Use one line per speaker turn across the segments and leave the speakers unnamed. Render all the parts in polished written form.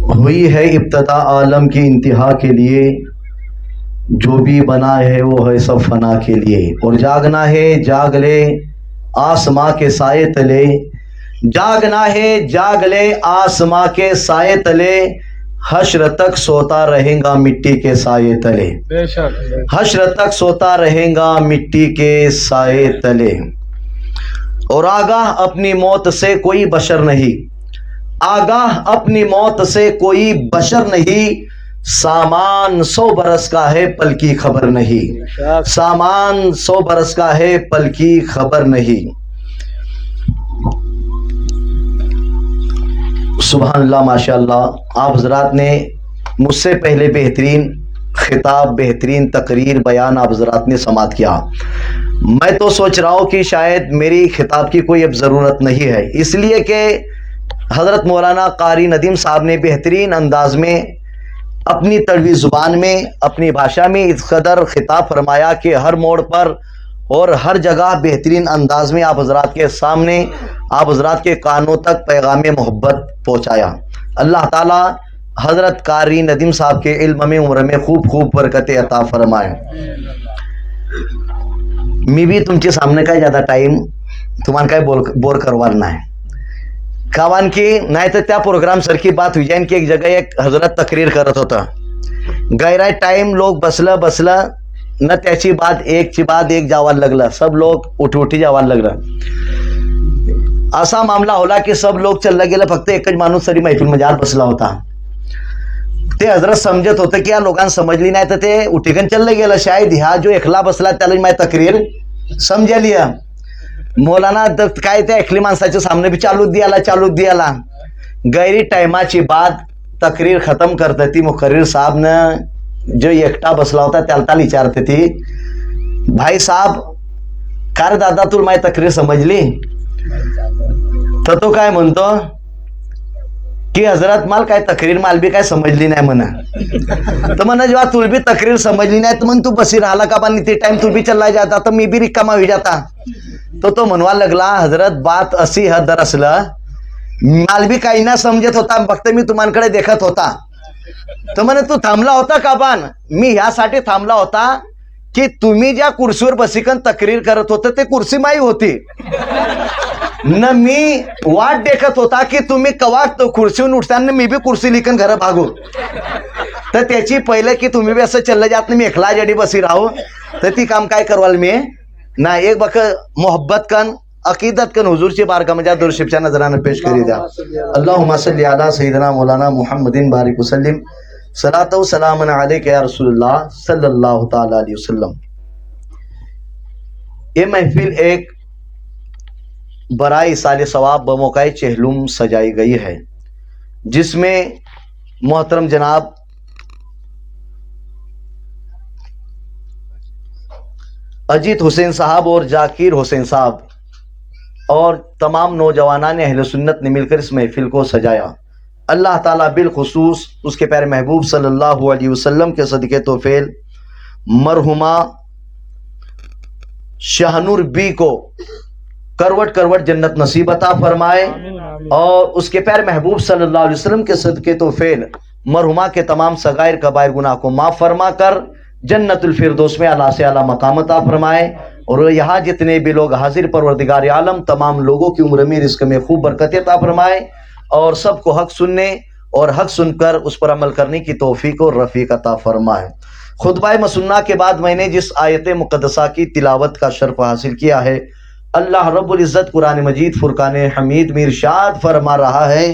ہوئی ہے ابتدا عالم کی انتہا کے لیے، جو بھی بنا ہے وہ ہے سب فنا کے لیے، اور جاگنا ہے جاگ لے آسماں کے سائے تلے، جاگنا ہے جاگ لے آسماں کے سائے تلے، حشر تک سوتا رہے گا مٹی کے سائے تلے،
بے شک
حشر تک سوتا رہے گا مٹی کے سائے تلے، اور آگاہ اپنی موت سے کوئی بشر نہیں، آگاہ اپنی موت سے کوئی بشر نہیں، سامان 100 برس کا ہے پل کی خبر نہیں، سامان 100 برس کا ہے پل کی خبر نہیں۔ سبحان اللہ، ماشاء اللہ، آپ حضرات نے مجھ سے پہلے بہترین خطاب، بہترین تقریر بیان آپ حضرات نے سماعت کیا۔ میں تو سوچ رہا ہوں کہ شاید میری خطاب کی کوئی اب ضرورت نہیں ہے، اس لیے کہ حضرت مولانا قاری ندیم صاحب نے بہترین انداز میں اپنی تڑوی زبان میں اپنی بھاشا میں اس قدر خطاب فرمایا کہ ہر موڑ پر اور ہر جگہ بہترین انداز میں آپ حضرات کے سامنے، آپ حضرات کے کانوں تک پیغام محبت پہنچایا۔ اللہ تعالی حضرت قاری ندیم صاحب کے علم میں عمر میں خوب خوب برکت عطا فرمائے۔ می بھی تمچے سامنے کا زیادہ ٹائم تمہان کا بور کروانا ہے کھوان کی نہیں تو त्या پروگرام سر کی بات ہوئی جائیں کہ ایک جگہ ایک حضرت تقریر کرت ہوتا، گہرا ٹائم لوگ بسلا نہ त्याची बात एक ची बात एक जावायला लागला, सब लोग उठी जावायला लागला। असा मामला होला की सब लोग चालला गेला, फक्त एकच माणूस सरी मैफिलमध्ये आत बसला होता। ते हजरत समजत होते की या लोकांना समजली नाही तर ते उठीकन चाललं गेलं, शायद ह्या जो एकला बसला त्याला माझी तक्रीर समजली आहे। मौलाना काय त्या एकली माणसाच्या सामने भी चालू दियाला गैरी टाइमाची बात तकरीर खत्म करते ती मुखर्रीर साहब ने जो एकटा बसला होता त्याला विचारते ती, भाई साहब का रे दादा तुला माझी तकरीर समजली? तर तो काय म्हणतो की हजरत माल काय तकरीर माल भी काय समजली नाही म्हणा। तर म्हणा जेव्हा तुला भी तकरीर समजली नाही तर मग तू बसी राहिला का बानी, ते टाइम तू भी चला जाता तर मी भी रिकामा होई जाता। तो म्हणवा लागला, हजरत बात असी है दरअसल माल भी काही ना समजत होता, फक्त मी तुम्हांकडे देखत होता। तर म्हणे तू थांबला होता का बान? मी ह्यासाठी थांबला होता की तुम्ही ज्या कुर्सीवर बसिकन तक्रीर करत होते ते कुर्सी माई होती न, मी वाट देखत होता की तुम्ही कवा खुर्सीवरून उठताना मी भी कुर्सी लिखन घर भागू। तर त्याची पहिले की तुम्ही भी असं चल्लं जात नाही, मी एकला जडी बसी राहू, तर ती काम काय करवाल मी ना। एक बक मोहब्बत कन अकीदत कन हुजूर ची बारगाह में दुरुशिफच्या नजराने पेश करी द्या। अल्लाहुम्मा सल्ली अला सय्यिदना मौलाना मुहम्मदिन बारिक वसल्लिम सलातो सलामन अलैका या रसूलुल्लाह सल्लल्लाहु ताला अलैहि वसल्लम। ये महफिल एक बराए साल सवाब बमौकाए चहलुम सजाई गई है, जिसमें मोहतरम जनाब अजीत हुसैन साहब और जाकिर हुसैन साहब और तमाम नौजवानान अहले सुन्नत ने मिलकर इस महफिल को सजाया। अल्लाह ताला बिलखुसूस उसके प्यारे महबूब सल्लल्लाहु अलैहि वसल्लम के सदके तोफेल मरहुमा शाहनूर बी को करवट करवट जन्नत नसीब अता फरमाए, और उसके प्यारे महबूब सल्लल्लाहु अलैहि वसल्लम के सदके तोफेल मरहुमा के तमाम सगायर कबायर गुनाह को माफ फरमा कर जन्नतुल फिरदौस में आला से आला मकाम अता फरमाए। और यहाँ जितने भी लोग हाजिर परवरदिगार आलम तमाम लोगों की उम्र में रिस्क में खूब बरकत अता फरमाए, और सबको हक सुनने और हक सुनकर उस पर अमल करने की तौफीक और रफीक अता फरमाए। खुतबा मसन्ना के बाद मैंने जिस आयत मुक़द्दसा की तिलावत का शर्फ हासिल किया है, अल्लाह रब्बुल इज़्ज़त कुरान मजीद फुरकान हमीद में इरशाद फरमा रहा है,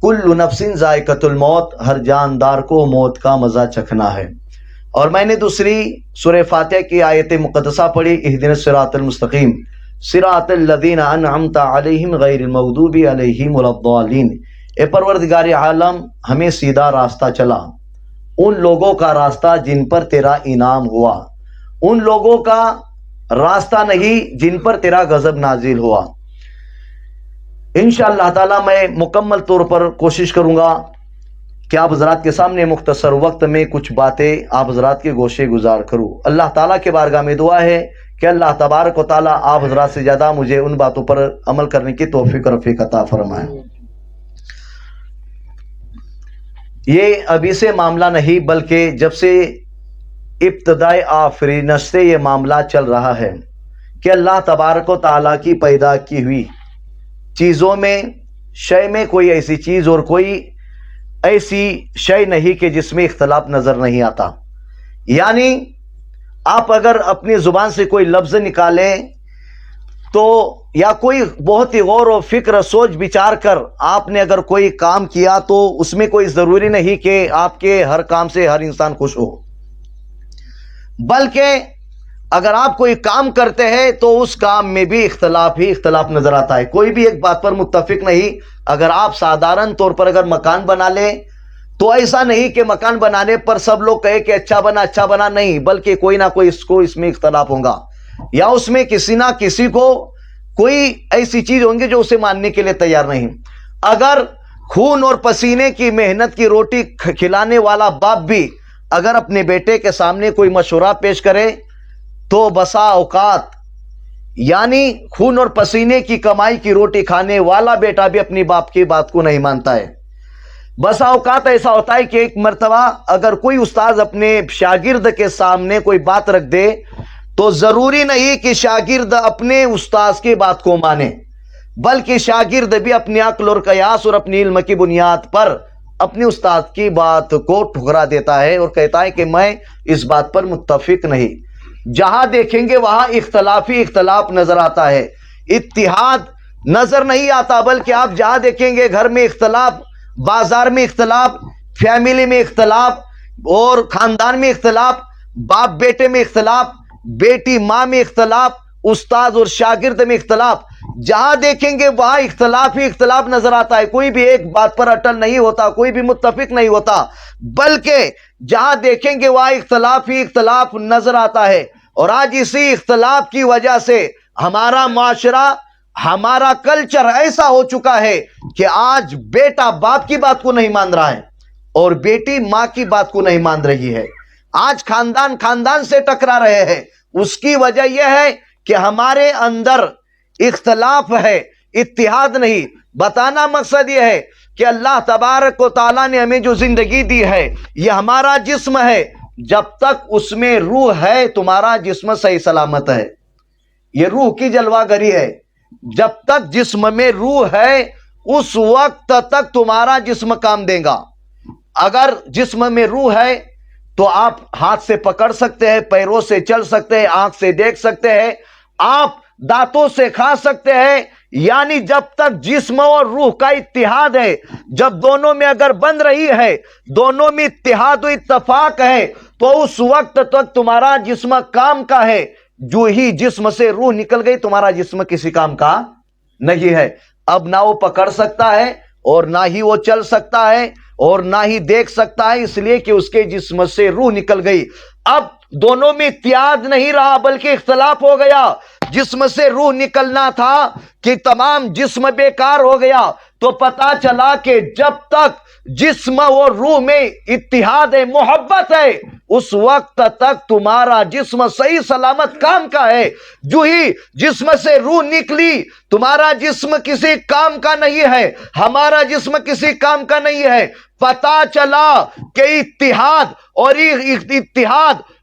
कुल्लु नफ्सिन ज़ाइक़तुल मौत, हर जानदार को मौत का मज़ा चखना है। और मैंने दूसरी सूरह फातिहा की आयत मुक़द्दसा पढ़ी, इहदिनस सिरातल मुस्तकीम सिरातल लज़ीना अनअमता अलैहिम गैरिल मग़दूबी अलैहिम वलद्दालीन। ए परवरदिगार आलम हमें सीधा रास्ता चला, उन लोगों का रास्ता जिन पर तेरा इनाम हुआ, उन लोगों का रास्ता नहीं जिन पर तेरा गजब नाजिल हुआ। इंशाअल्लाह ताला मैं मुकम्मल तौर पर कोशिश करूंगा कि आप हजरात के सामने मुख्तसर वक्त में कुछ बातें आप हजरात के गोशे गुजार करूँ। अल्लाह ताला के बारगाह में दुआ है कि अल्लाह तबारक व ताला आप हजरात से ज़्यादा मुझे उन बातों पर अमल करने की तौफीक और रफ़ीक अता फरमाए। یہ ابھی سے معاملہ نہیں بلکہ جب سے ابتدائے آفرینش سے یہ معاملہ چل رہا ہے کہ اللہ تبارک و تعالیٰ کی پیدا کی ہوئی چیزوں میں شے میں کوئی ایسی چیز اور کوئی ایسی شے نہیں کہ جس میں اختلاف نظر نہیں آتا. یعنی آپ اگر اپنی زبان سے کوئی لفظ نکالیں تو یا کوئی بہت ہی غور و فکر سوچ بچار کر آپ نے اگر کوئی کام کیا تو اس میں کوئی ضروری نہیں کہ آپ کے ہر کام سے ہر انسان خوش ہو، بلکہ اگر آپ کوئی کام کرتے ہیں تو اس کام میں بھی اختلاف ہی اختلاف نظر آتا ہے. کوئی بھی ایک بات پر متفق نہیں. اگر آپ سادھارن طور پر اگر مکان بنا لیں تو ایسا نہیں کہ مکان بنانے پر سب لوگ کہے کہ اچھا بنا نہیں، بلکہ کوئی نہ کوئی اس میں اختلاف ہوگا، یا اس میں کسی نہ کسی کو کوئی ایسی چیز ہوں گی جو اسے ماننے کے لیے تیار نہیں. اگر خون اور پسینے کی محنت کی روٹی کھلانے والا باپ بھی اگر اپنے بیٹے کے سامنے کوئی مشورہ پیش کرے تو بسا اوقات یعنی خون اور پسینے کی کمائی کی روٹی کھانے والا بیٹا بھی اپنی باپ کی بات کو نہیں مانتا ہے. بسا اوقات ایسا ہوتا ہے کہ ایک مرتبہ اگر کوئی استاذ اپنے شاگرد کے سامنے کوئی بات رکھ دے تو ضروری نہیں کہ شاگرد اپنے استاذ کی بات کو مانے، بلکہ شاگرد بھی اپنی عقل اور قیاس اور اپنی علم کی بنیاد پر اپنے استاد کی بات کو ٹھکرا دیتا ہے اور کہتا ہے کہ میں اس بات پر متفق نہیں. جہاں دیکھیں گے وہاں اختلاف ہی اختلاف نظر آتا ہے، اتحاد نظر نہیں آتا. بلکہ آپ جہاں دیکھیں گے گھر میں اختلاف، بازار میں اختلاف، فیملی میں اختلاف اور خاندان میں اختلاف، باپ بیٹے میں اختلاف، بیٹی ماں میں اختلاف، استاد اور شاگرد میں اختلاف. جہاں دیکھیں گے وہاں اختلاف ہی اختلاف نظر آتا ہے. کوئی بھی ایک بات پر اٹل نہیں ہوتا، کوئی بھی متفق نہیں ہوتا، بلکہ جہاں دیکھیں گے وہاں اختلاف ہی اختلاف نظر آتا ہے. اور آج اسی اختلاف کی وجہ سے ہمارا معاشرہ، ہمارا کلچر ایسا ہو چکا ہے کہ آج بیٹا باپ کی بات کو نہیں مان رہا ہے اور بیٹی ماں کی بات کو نہیں مان رہی ہے. آج خاندان سے ٹکرا رہے ہیں. اس کی وجہ یہ ہے کہ ہمارے اندر اختلاف ہے، اتحاد نہیں. بتانا مقصد یہ ہے کہ اللہ تبارک و تعالیٰ نے ہمیں جو زندگی دی ہے یہ ہمارا جسم ہے. جب تک اس میں روح ہے تمہارا جسم صحیح سلامت ہے. یہ روح کی جلوہ گری ہے. جب تک جسم میں روح ہے اس وقت تک تمہارا جسم کام دے گا. اگر جسم میں روح ہے تو آپ ہاتھ سے پکڑ سکتے ہیں، پیروں سے چل سکتے ہیں، آنکھ سے دیکھ سکتے ہیں، آپ دانتوں سے کھا سکتے ہیں. یعنی جب تک جسم اور روح کا اتحاد ہے، جب دونوں میں اگر بن رہی ہے، دونوں میں اتحاد و اتفاق ہے، تو اس وقت تک تمہارا جسم کام کا ہے. جو ہی جسم سے روح نکل گئی تمہارا جسم کسی کام کا نہیں ہے. اب نہ وہ پکڑ سکتا ہے اور نہ ہی وہ چل سکتا ہے اور نہ ہی دیکھ سکتا ہے، اس لیے کہ اس کے جسم سے روح نکل گئی. اب دونوں میں اتحاد نہیں رہا بلکہ اختلاف ہو گیا. جسم سے روح نکلنا تھا کہ تمام جسم بیکار ہو گیا. تو پتا چلا کہ جب تک جسم اور روح میں اتحاد ہے، محبت ہے، اس وقت تک تمہارا جسم صحیح سلامت کام کا ہے. جو ہی جسم سے روح نکلی تمہارا جسم کسی کام کا نہیں ہے، ہمارا جسم کسی کام کا نہیں ہے. پتا چلا کہ اتحاد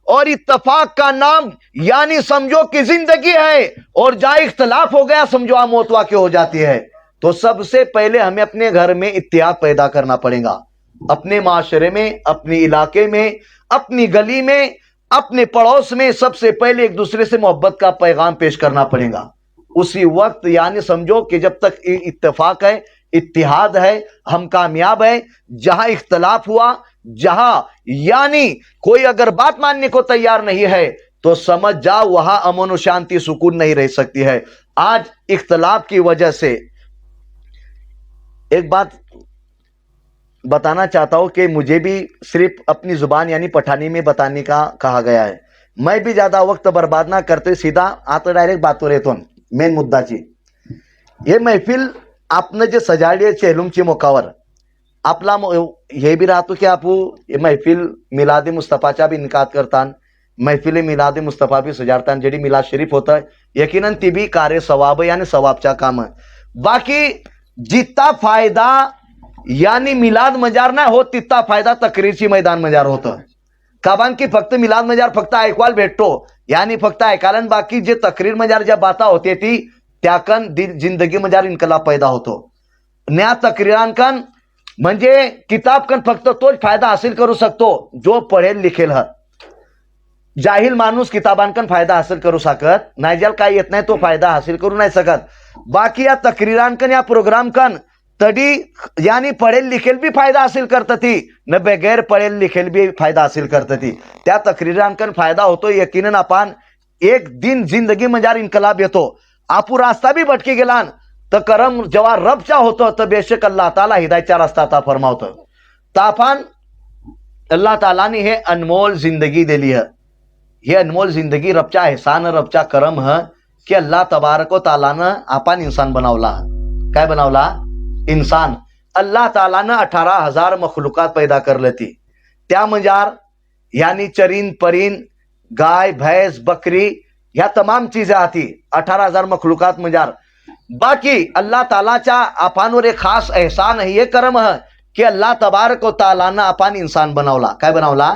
اور اتفاق کا نام یعنی سمجھو کہ زندگی ہے، اور جہاں اختلاف ہو گیا سمجھو موت واقع ہو جاتی ہے. تو سب سے پہلے ہمیں اپنے گھر میں اتحاد پیدا کرنا پڑے گا، اپنے معاشرے میں، اپنے علاقے میں، اپنی گلی میں، اپنے پڑوس میں. سب سے پہلے ایک دوسرے سے محبت کا پیغام پیش کرنا پڑے گا. اسی وقت یعنی سمجھو کہ جب تک اتفاق ہے، اتحاد ہے، ہم کامیاب ہیں. جہاں اختلاف ہوا، جہاں یعنی کوئی اگر بات ماننے کو تیار نہیں ہے تو سمجھ جاؤ وہاں امن و شانتی سکون نہیں رہ سکتی ہے. آج اختلاف کی وجہ سے ایک بات بتانا چاہتا ہوں کہ مجھے بھی صرف اپنی زبان یعنی پٹھانی میں بتانے کا کہا گیا ہے. میں بھی زیادہ وقت برباد نہ کرتے سیدھا آتا ڈائریکٹ بات ہو رہے تو مین مدعا چی یہ محفل آپ نے جو سجاڑی چہلوم چی موقعور आपला हे भी राहतो की आपू महफिल मिलाद मुस्तफाचा भी निकात करतान, महफिल मिलाद मुस्तफा भी सजारतान, जेडी मिलाद शरीफ होता है यकीनन ती भी कार्य सवाब यानी सवाबचा काम है. बाकी जितना फायदा यानी मिलाद मजार नाही होत तितका फायदा तक्रीरची मैदान मजार होतं. कारण की फक्त मिलाद मजार फक्त ऐकवायला भेटतो, यानी फक्त ऐकायला, बाकी जे तक्रीर मजार ज्या बाता होते ती त्याकन जिंदगी मजार इन्कलाब पैदा होतो. न्या तक्रीरांकन म्हणजे किताबकन फक्त तोच फायदा हासिल करू शकतो जो पढेल लिखेल ह. जाहील माणूस किताबांकन फायदा हासिल करू शकत नाही, ज्याला काय येत नाही तो फायदा हासिल करू नाही शकत. बाकी या तक्रीरांकन या प्रोग्रामकन तडी यानी पढेल लिखेल भी फायदा हासिल करतती न बगैर पढेल लिखेल भी फायदा हासिल करतती. त्या तक्रीरांकन फायदा होतो यकीनन. आपण एक दिन जिंदगी मजार इन्कलाब येतो. आपू रास्ता भी भटकी गेला तर करम जेव्हा रबचा होतो तर बेशक अल्लाह ताला हिदायतचा रस्ता अता फरमावतो. तर आपण अल्लाह तालाने हे अनमोल जिंदगी दिली है. हे अनमोल जिंदगी रबचा एहसान रबचा करम है की अल्लाह तबारक व तालानं आपण इंसान बनवला. काय बनवला? इंसान. अल्लाह तालानं 18,000 मखलूकात पैदा करलं ती. त्या मजार यानी चरीन परीन गाय भैंस बकरी ह्या तमाम चीजें आती 18,000 मखलूकात मजार. बाकी अल्लाह तालाचा आपणवर एक खास एहसान है, ये करम है कि अल्लाह तबारक व तालानं आपण इंसान बनवला. काय बनवला?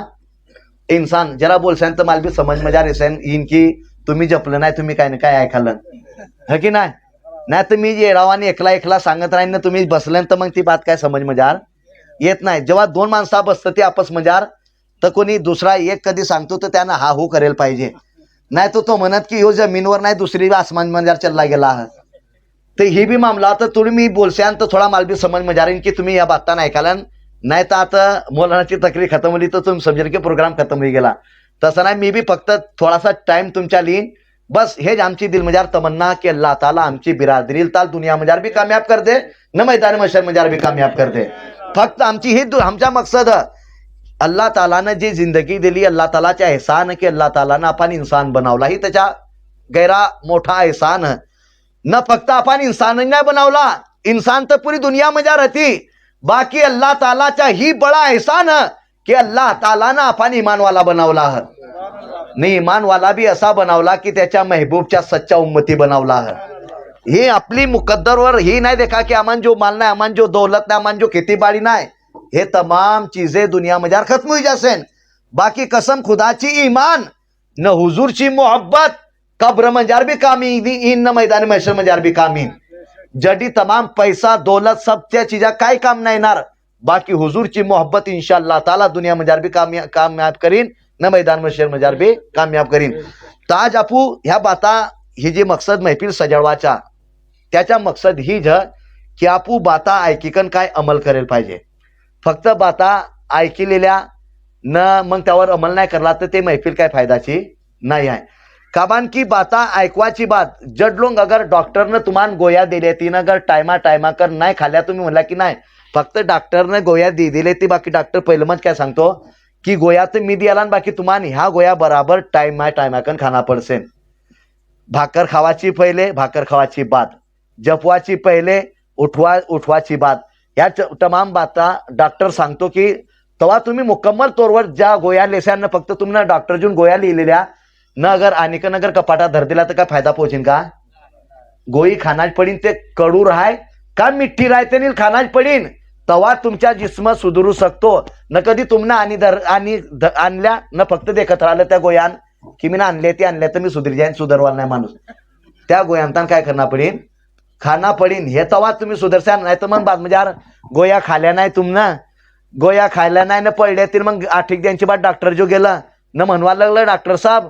इंसान. जरा बोलसान तर मला बी समज मजार येसन इनकी तुम्ही जपलं नाही, तुम्ही काय ना काय ऐकलं है की नाही. नाही तर मी जे रावानी एकला एकला सांगत राहीन ना तुम्ही बसलं तर मग ती बात काय समज मजार येत नाही. जेव्हा दोन माणसा बसतं ते आपस मजार तर कोणी दुसरा एक कधी सांगतो तर त्यानं हा हो करेल पाहिजे. नाही तो म्हणत की ह्यो जमीनवर नाही दुसरी आसमान मजार चालला गेला. तर ही बी मामला तर तुम्ही बोलशान तर थोडा माल बी समज मजारीन की तुम्ही या बाता नाही ऐकायला. नाही तर आता मौलानाची तकरीर खतम होली तर तुम्ही समजेल की प्रोग्राम खतम होई गेला. तसं नाही, मी बी फक्त थोडासा टाइम तुमच्या लिहीन. बस हेच आमची दिलमजार तमन्ना की अल्लाह ताला आमची बिरादरी ताल दुनिया मजार भी कामयाब कर दे न मैदान मशर मजार भी कामयाब कर दे. फक्त आमची ही आमचा मकसद अल्लाह तालानं जी जिंदगी दिली, अल्लाह तालाचा एहसान की अल्लाह तालानं आपण इंसान बनवला. ही त्याचा गैरा मोठा एहसान न. फक्त आपण इंसान नाही बनवला, इंसान तर पुरी दुनिया मजार रहती. बाकी अल्लाह तालाचा ही बड़ा एहसान है कि अल्लाह तालानं आपण ईमानवाला बनवला है. नाही, ईमानवाला भी असा बनवला की त्याच्या महबूबच्या सच्चा उम्मती बनवला है. ही आपली मुकद्दरवर ही नाही देखा की अमन जो माल नाही, अमन जो दौलत नाही, अमन जो खेतीबाड़ी नाही, हे तमाम चीजें दुनिया मजार खत्म हुई जासेन. बाकी कसम खुदाची ईमान न हुजूरची मोहब्बत कब्र मजार भी कामी इन न मैदान महशर मजार भी कामी. जडी तमाम पैसा दौलत सब त्या चीजा काय काम नाही येणार. बाकी हुजूरची मोहब्बत इंशाअल्लाह ताला दुनिया मजार भी कामयाब करीन न मैदान मशर मजार भी कामयाब करीन. तर आज आपू ह्या बाता ही जी मकसद महफिल सजवाचा त्याचा मकसद ही की आपू बाता ऐकिकन काय अमल करेल पाहिजे. फक्त बाता ऐकिलेल्या न मग त्यावर अमल नाही करला तर ते महफिल काय फायदाची नाही आहे. कारण की बाता ऐकवाची बात जड लोग अगर डॉक्टरनं तुम्हाला गोया दिल्या तीन अगर टायमा कर नाही खाल्ल्या तुम्ही म्हणला की नाही फक्त डॉक्टरनं गोया दिले ती बाकी डॉक्टर पहिलं मग काय सांगतो की गोया तर मी दिला बाकी तुम्हाला ह्या गोया बराबर टायमाकन खाना पडसे. भाकर खावाची पहिले भाकर खावाची बात, जपवाची पहिले उठवाची बात, या तमाम बाता डॉक्टर सांगतो की तेव्हा तुम्ही मुकम्मल तौरवर ज्या गोया लेस्यानं फक्त तुम्हाला डॉक्टर जून गोया लिहिलेल्या न अगर आणिकन अगर कपाटा धर दिला तर काय फायदा पोहोचेन का. गोई खानाच पडीन ते कडू राहाय का मिठ्ठी राहते नील खानाच पडीन तवा तुमच्या जिस्म सुधरू शकतो. न कधी तुमनं आणल्या न फक्त देखत राहिलं त्या गोयान की मी आणले ते आणल्या तर मी सुधरी जाईन, सुधरवाल नाही माणूस. त्या गोयांतान काय करणार पडीन खाना पडीन. हे तवा तुम्ही सुधरसान. नाही तर मग बाद म्हणजे गोया खाल्या नाही तुमनं गोया खायला नाही न पडल्या तर मग आठिक त्यांची बात डॉक्टर जो गेला न म्हणवा लागलं डॉक्टर साहेब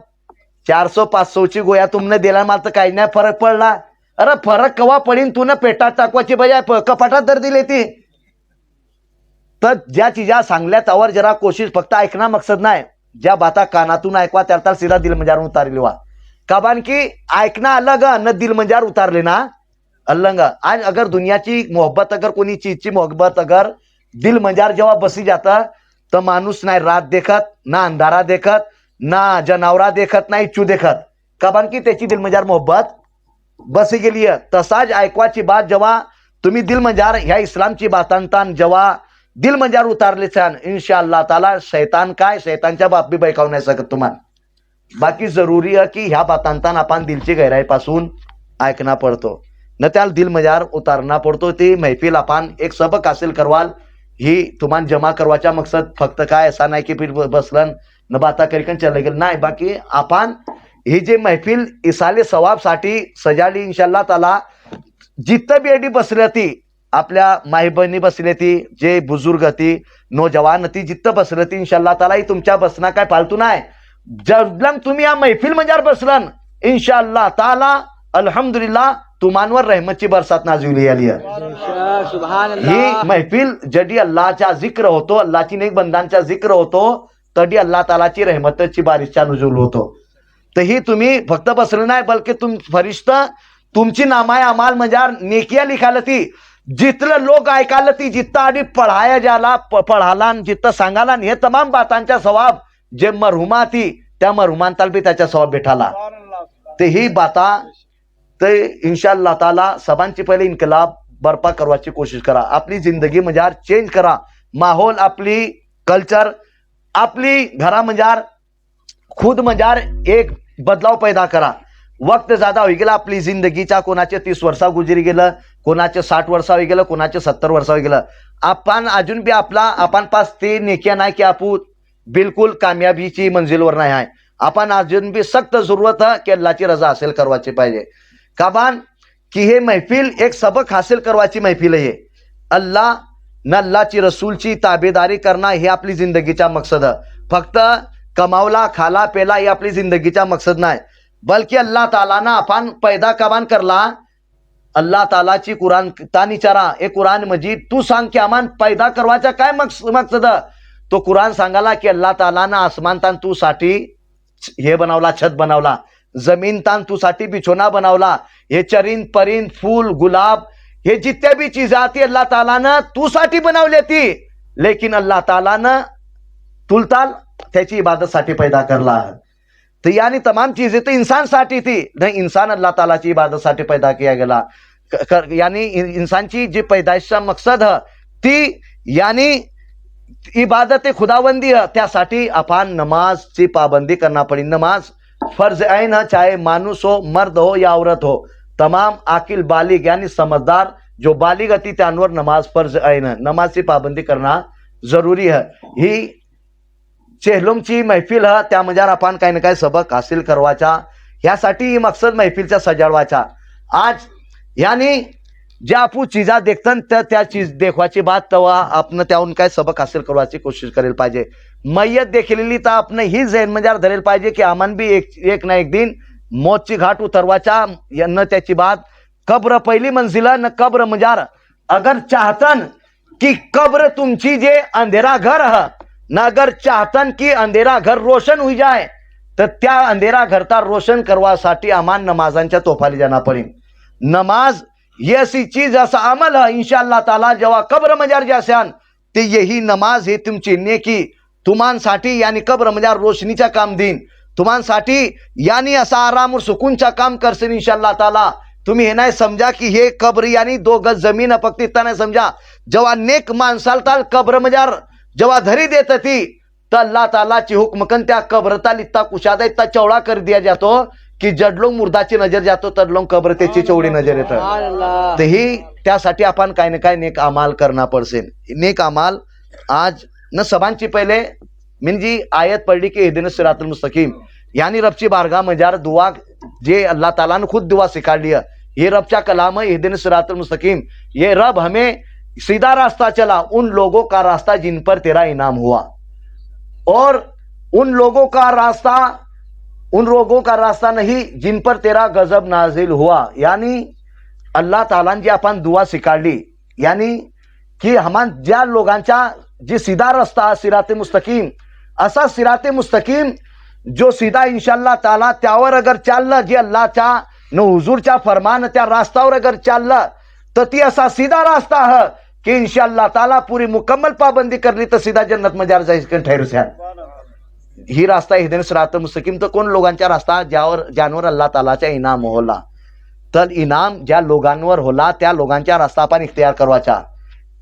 400-500ची गोया तुमने दिला मला तर काही नाही फरक पडला. अरे फरक कवा पडीन तू न पेटात टाकवाची बजाय कपाटात दर दिली ती. तर ज्या चीजा सांगल्या त्यावर जरा कोशिश फक्त ऐकणं मकसद नाही, ज्या बाता कानातून ऐकवा त्याला सीधा दिल मंजार उतारली वा. कारण की ऐकणं अलग न दिल मंजार उतारले ना अलग. आज अगर दुनियाची मोहब्बत अगर कोणी चीजची मोहब्बत अगर दिल मंजार जेव्हा बसी जाता तर माणूस नाही रात देखत ना अंधारा देखत ना जनावरा देखत नाही चू देखत. कारण की त्याची दिल मंजार मोहब्बत बसी गेली आहे. तसाच ऐकवाची बात जेव्हा तुम्ही दिल मंजार ह्या इस्लामची बातांतान जेव्हा दिल मंजार उतारले छान इंशाअल्लाह ताला शैतान काय शैतानच्या बाप बी बैकावू नाही शकत तुम्हाला. बाकी जरुरी आहे की ह्या बातांतान आपण दिलची गहराईपासून ऐकणं पडतो. न त्याला दिल मजार उतारना पडतो. ती महफिल आपण एक सबक हासिल करवाल ही तुम्हाला जमा करवाचा मकसद फक्त काय असा नाही की फिर बसलन न बाता करिकन चले गेलं नाही. बाकी आपण ही जे महफिल इसाले सवाब साठी सजाली इंशाल्लाह ताला. जिथं बेडी बसली ती आपल्या माई बहिणी बसली ती जे बुजुर्ग ती नौजवान ती जिथं बसली ती इंशाल्लाह ताला ही तुमच्या बसना काय फालतू नाही. जबलंग तुम्ही या महफिल मजार बसलन इंशाल्लाह ताला अल्हम्दुलिल्लाह तुमांवर रहमतची बरसात नाजिली आली आहे. ही महफिल जडी अल्लाहचा जिक्र होतो, अल्लाहची नेक बंदांचा जिक्र होतो, तडी अल्लाह तालाची रहमतची बारिशचा नुजूल होतो. तर ही तुम्ही फक्त बसलं नाही बल्कि फरिश्त तुमची नामाय अमाल मजार नेकिया लिखायला ती जिथलं लोक ऐकायला ती जिथं आधी पढ़ाया जाला पढ़ाला जिथं सांगाला हे तमाम बातांच्या सवाब जे मरहुमा ती त्या मरहुमांताल बी त्याचा सवाब भेटाला. ते ही बाता ते इंशाअल्लाह ताला सबांची पहिले इन्कलाब बर्पा करवाची कोशिश करा. आपली जिंदगी मजार चेंज करा. माहौल आपली कल्चर आपली घरा मजार खुद मजार एक बदलाव पैदा करा. वक्त ज्यादा होई गेला आपली जिंदगीच्या कोणाचे 30 वर्षा गुजरी गेलं, कोणाचे 60 वर्षा होई गेलं, कोणाचे 70 वर्षा होई गेलं. आपण अजून बी आपण पास ते नेक्या नाही की आपण बिलकुल कामयाबीची मंजिलवर नाही आहे. आपण अजून बी सख्त जरूरत है की अल्लाहची रजा हासिल करवाची पाहिजे. काबान की हे महफिल एक सबक हासिल करवाची महफिल आहे. अल्लाह न अल्लाहची रसूलची ताबेदारी करणं हे आपली जिंदगीचा मकसद है. फक्त कमावला खाला पेला हे आपली जिंदगीचा मकसद नाही, बल्कि अल्लाह ताला ना आपण पैदा काबान करला. अल्लाह तालाची कुरान तानी चारा ए कुरान मजीद तू सांग की आमान पैदा करवाचा काय मकसद. तो कुरान सांगाला की अल्लाह ताला ना आसमान तान तू साठी हे बनवला, छत बनवला, जमीन तान तू साठी बिछोना बनवला, हे चरिंद परिंद फूल गुलाब हे जितक्या भी चीज आती अल्लाह ताला ना तू साठी बनवली ती. लेकिन अल्लाह ताला ना तुलताल त्याची इबादत साठी पैदा करला. तो यानी तमाम चीजें तो इंसान साठी थी नहीं, इंसान अल्लाह ताला की इबादत साठी पैदा किया गेला. यानी इंसानची जी पैदाइशचा मकसद है ती यानी इबादत खुदाबंदी है. त्यासाठी आपण नमाजची पाबंदी करना पड़ी. नमाज फर्ज ऐन है, चाहे मानुस हो, मर्द हो या औरत हो. तमाम आकिल बालिग यानी समझदार जो बालिग होती त्यांवर नमाज फर्ज ऐन है. नमाजची पाबंदी करना जरूरी है. ही चेहलुमची महफिल है, त्या मजार आपण काही ना काही सबक हासिल करवाचा ह्यासाठी मकसद महफिलचा सजाडवाचा. आज यानी ज्या आपण चीजा देखतन त्या चीज देखवाची बात तवा आपण त्याहून काय सबक हासिल करवाची कोशिश करेल पाहिजे. मैयत देखलेली तर आपण ही जैन मजार धरेल पाहिजे की आमन भी एक ना एक दिन मौतची घाट उतरवाचा. न त्याची बात कब्र पहिली मंजिला न कब्र मजार अगर चाहतन कि कब्र तुमची जे अंधेरा घर है न अगर चाहतन की अंधेरा घर रोशन हुई जाए तर त्या अंधेरा घरता रोशन करवासाठी आमान नमाजांच्या तोफाली जाना पडेल. नमाज ये ऐसी चीज ऐसा अमल है इंशाअल्लाह ताला जेव्हा कब्र मजार जासान ते यही नमाज हे तुमची नेकी तुम्हांसाठी यानी कब्र मजार रोशनीचा काम देईन. तुम्हांसाठी यानी असा आराम और सुकूनचा काम करसेन इंशाअल्लाह ताला. तुम्ही हे नाही समजा की हे कब्र यानी 2 गज जमीन फक्त इतना नाही समजा. जेव्हा नेक माणसाल ताल कब्र मजार जेव्हा धरी देत ती तर अल्लाह तालाची हुक्मकन त्या कब्रताल इतना कुशादा इतना चौड़ा कर दिया जातो की जडलोंग मुर्दाची नजर जातो तडलोंग कब्र त्याची चौडी नजर येतं. तर ही त्यासाठी आपण काही ना काही नेक अमाल करना पडसेन. नेक अमाल आज न सबांची पहिले म्हणजे आयत पढ़ी की इहदिनस सिरातुल मुस्तकीम यानी रबची बारगाह मजार दुआ जे अल्लाह ताला ने खुद दुआ सिखा है. ये रब कलाम है इहदिनस सिरातुल मुस्तकीम. ये रब हमें सीधा रास्ता चला उन लोगों का रास्ता जिन पर तेरा इनाम हुआ, और उन लोगों का रास्ता नहीं जिन पर तेरा गजब नाजिल हुआ. यानी अल्लाह ताला जी आपण दुआ सिकाळली यानी की हमान ज्या लोकांचा जी सीधा रस्ता सिराते मुस्तकीम असा सिराते मुस्तकीम जो सीधा इंशाअल्लाह ताला त्यावर अगर चाललं जे अल्लाहच्या न हुजूरच्या फरमान त्या रास्तावर अगर चाललं तर ती असा सीधा रास्ता है कि इंशाअल्लाह ताला पूरी मुकम्मल पाबंदी करली तर सीधा जन्नत मजार जायचं ठहरूस्या. ही रास्ता हिदन सिरात मुस्तकीम. तर कोण लोकांचा रास्ता ज्यांवर अल्लाह तालाचा इनाम होला. तर इनाम ज्या लोकांवर होला त्या लोकांचा रास्ता आपण इख्तियार करवाचा.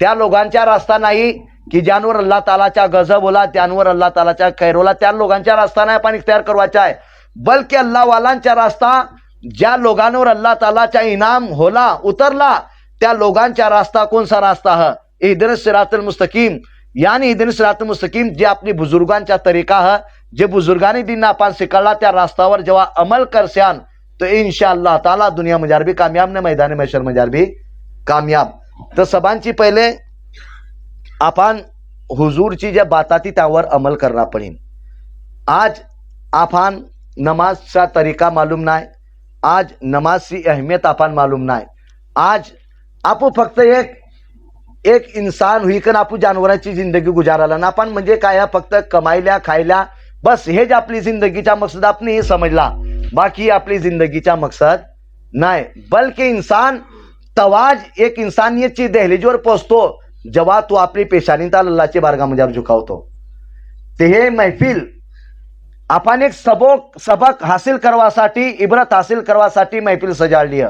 त्या लोकांचा रास्ता नाही की ज्यांवर अल्लाह तालाचा गजब होला त्यांवर अल्लाह तालाचा खैर होला त्या लोकांचा रास्ता नाही आपण इख्तियार करवाचा आहे. बल्कि अल्लाह वालांचा रास्ता ज्या लोगांवर अल्लाह तालाचा इनाम होला उतरला त्या लोगांचा रास्ता कौन सा रास्ता है? इहदिनस सिरातल मुस्तकीम, यानी इहदिनस सिरातल मुस्तकीम जे आपली बुजुर्गांचा तरीका है, जे बुजुर्गांनी दिन आपण शिकला त्या रास्तावर जेव्हा अमल करस्यान तो इंशाअल्लाह ताला दुनिया मजार भी कामयाब ने मैदान महशर मजार भी कामयाब. तर सबांची पहिले आपण हुजूरची ज्या बाताती त्यावर अमल करना पडेल. आज आपण नमाजचा तरीका मालूम नाही, आज नमाजची अहमियत आपण मालूम नाही. आज आपण फक्त एक इंसान हुईकन आपण जानवरांची जिंदगी गुजाराला ना, आपण म्हणजे काय फक्त कमाईल्या खायला बस हेच आपली जिंदगीचा मकसद आपण हे समजला, बाकी आपली जिंदगीचा मकसद नाही. बल्कि इंसान तवाज एक इंसानियतची दहलीजवर पोचतो जेव्हा तू आपली पेशानी ताल अल्लाहची बारगाह झुकावतो. ते हे महफिल आपण एक सबक हासिल करवासाठी, इबरत हासिल करवासाठी महफिल सजाडली.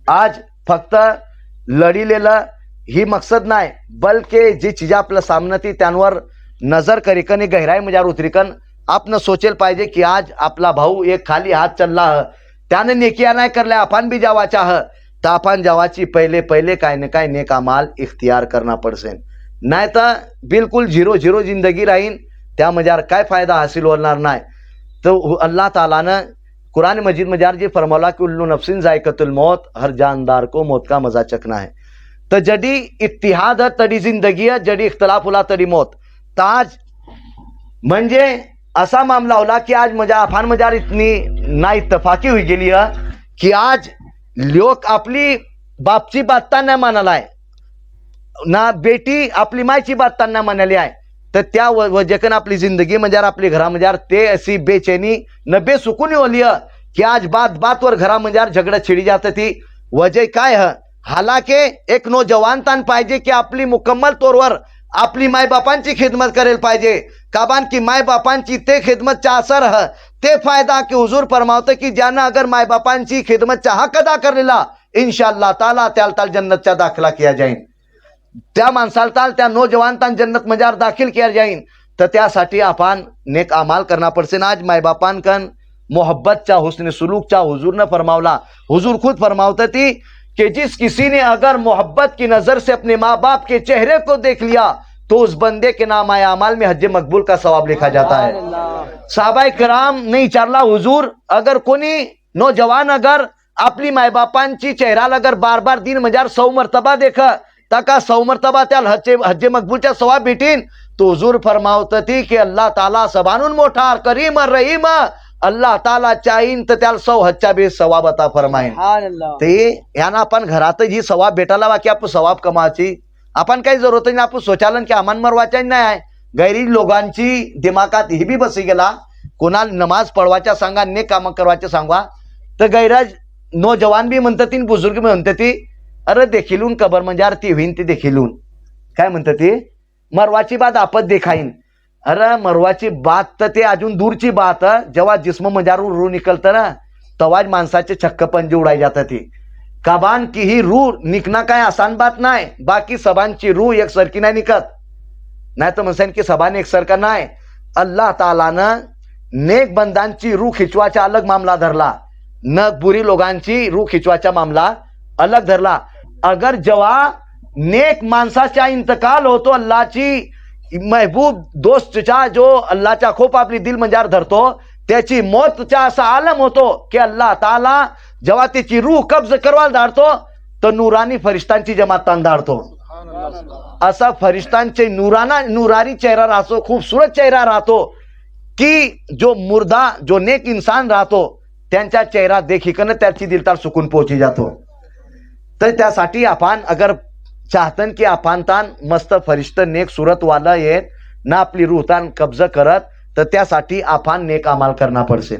आज फक्त लढिलेलं ही मकसद नाही, बल्कि जी चीज आपल्या सामने ती त्यांवर नजर करिकन गहराई मजार उतरिकन आपण सोचेल पाहिजे की आज आपला भाऊ एक खाली हात चालला है, त्याने नेकिया नाही करल्या, आपण भी जावाचा है, तर आपण जावाची पहिले काय न काय नेक अमाल इख्तियार करना पडसे. नाही तर बिलकुल 0-0 जिंदगी राहीन, त्या मजार काय फायदा हासिल होणार नाही. तो अल्लाह ताला ने कुरान मजीद मजार जी फरमाला कि उल्लू नफ्सिन जायकतुल मौत, हर जानदार को मौत का मजा चखना है. तो जडी इत्तिहाद है तडी जिंदगी है, जडी इख्तलाफ होला तडी मौत. ताज म्हणजे असा मामला होला की आज मजा अफान मजार इतनी ना इत्तफाकी हुई गेली है कि आज लोक आपली बापची बात नाही मानालाय ना, बेटी आपली मायची बात नाही मानली आहे. तर त्या वजहकन आपली जिंदगी म्हणजे आपली घरामध्ये ते अशी बेचैनी न बेसुकूनी होली है कि आज बात वर घरामध्ये झगड़ा छिड़ी जाती थी. वजह काय है? हालांकि एक नौजवान तान पाहिजे की आपली मुकम्मल तौरवर आपली माय बापांची खिदमत करेल पाहिजे. काबान की माय बापांची ते खिदमतचा असर है ते फायदा की हुजूर फरमावते की ज्यानं अगर माय बापांची खिदमतचा हक अदा करलेला इंशाअल्लाह ताला त्याला जन्नतचा दाखला किया जाईल, त्या माणसाला त्या नौजवान तान जन्नत मजार दाखिल किया जाईल. तर त्यासाठी आपण नेक अमाल करना पड़से. आज माय बापांकन मोहब्बतचा हुस्न सुलूकचा हुजूर ने फरमावला. हुजूर खुद फरमावते थी कि जिस किसी ने अगर मोहब्बत की नजर से अपने माँ बाप के चेहरे को देख लिया तो उस बंदे के नाम आए अमाल में हज मकबूल का सवाब लिखा जाता है. साहबाए कराम ने विचारला, हुजूर अगर कोणी नौजवान अगर आपली माय बापांची चेहराला अगर बार दिन मजार 100 मर्तबा देख तका 100 मर्तबा त्या हज मकबूलचा सवाब भेटीन. तो हुजूर फरमावत थी कि अल्लाह ताला सबानुन मोठा करीम रहीम, अल्लाह ताला चाहीन तर त्याला 100 हजचा बी सवाब अता फरमाईन. ते याना आपण घरात जी सवाब भेटायला बाकी आपण सवाब कमाची आपण काही जरूरत नाही. आपण सोचालन की आमान मरवाचा नाही आहे. गैरी लोकांची दिमागात ही बी बसी गेला, कोणाला नमाज पळवाच्या सांगा, नेक काम करवाचे सांगा, तर गैराज नौजवान भी म्हणतात ती, बुजुर्ग भी म्हणतात ती, अरे देखीलून कबर म्हणजे ती होईन ती देखीलून काय म्हणतात ती मरवाची बात आपत देखाईन. अरे मरवाची बात तर ते अजून दूरची बात है. जेव्हा जिस्म मजारून रूह निकलतं ना तवाज माणसाचे छक्क पंजे उडाई जातात. ती काबान की ही रूह निकना काय आसान बात नाही. बाकी सबांची रूह एक सरकी नाही निकत, नाही तर म्हणसान की सबान एक सरका नाही. अल्लाह तालानं नेक बंदांची रूह खिचवाचा अलग मामला धरला, न बुरी लोकांची रूह खिचवाचा मामला अलग धरला. अगर जेव्हा नेक माणसाचा इंतकाल होतो, अल्लाहची महबूब दोस्तचा जो अल्लाहचा खूप आपली दिल मंजार धरतो त्याची मौतचा असा आलम होतो की अल्लाह ताला जेव्हा त्याची रूह कब्ज करवायला धाडतो तर नूरानी फरिश्तांची जमात तान धाडतो. असा फरिश्तांचे नूरानी चेहरा राहतो, खूबसूरत चेहरा राहतो की जो मुर्दा जो नेक इंसान राहतो त्यांचा चेहरा देखीकन त्याची दिलतार सुकून पोहोची जातो. तर त्यासाठी आपण अगर चाहतन की आपण तान मस्त फरिश्त नेक सूरत वाला येत ना आपली रूहतान कब्ज करत, तर त्यासाठी आपण नेक अमाल करना पड़से.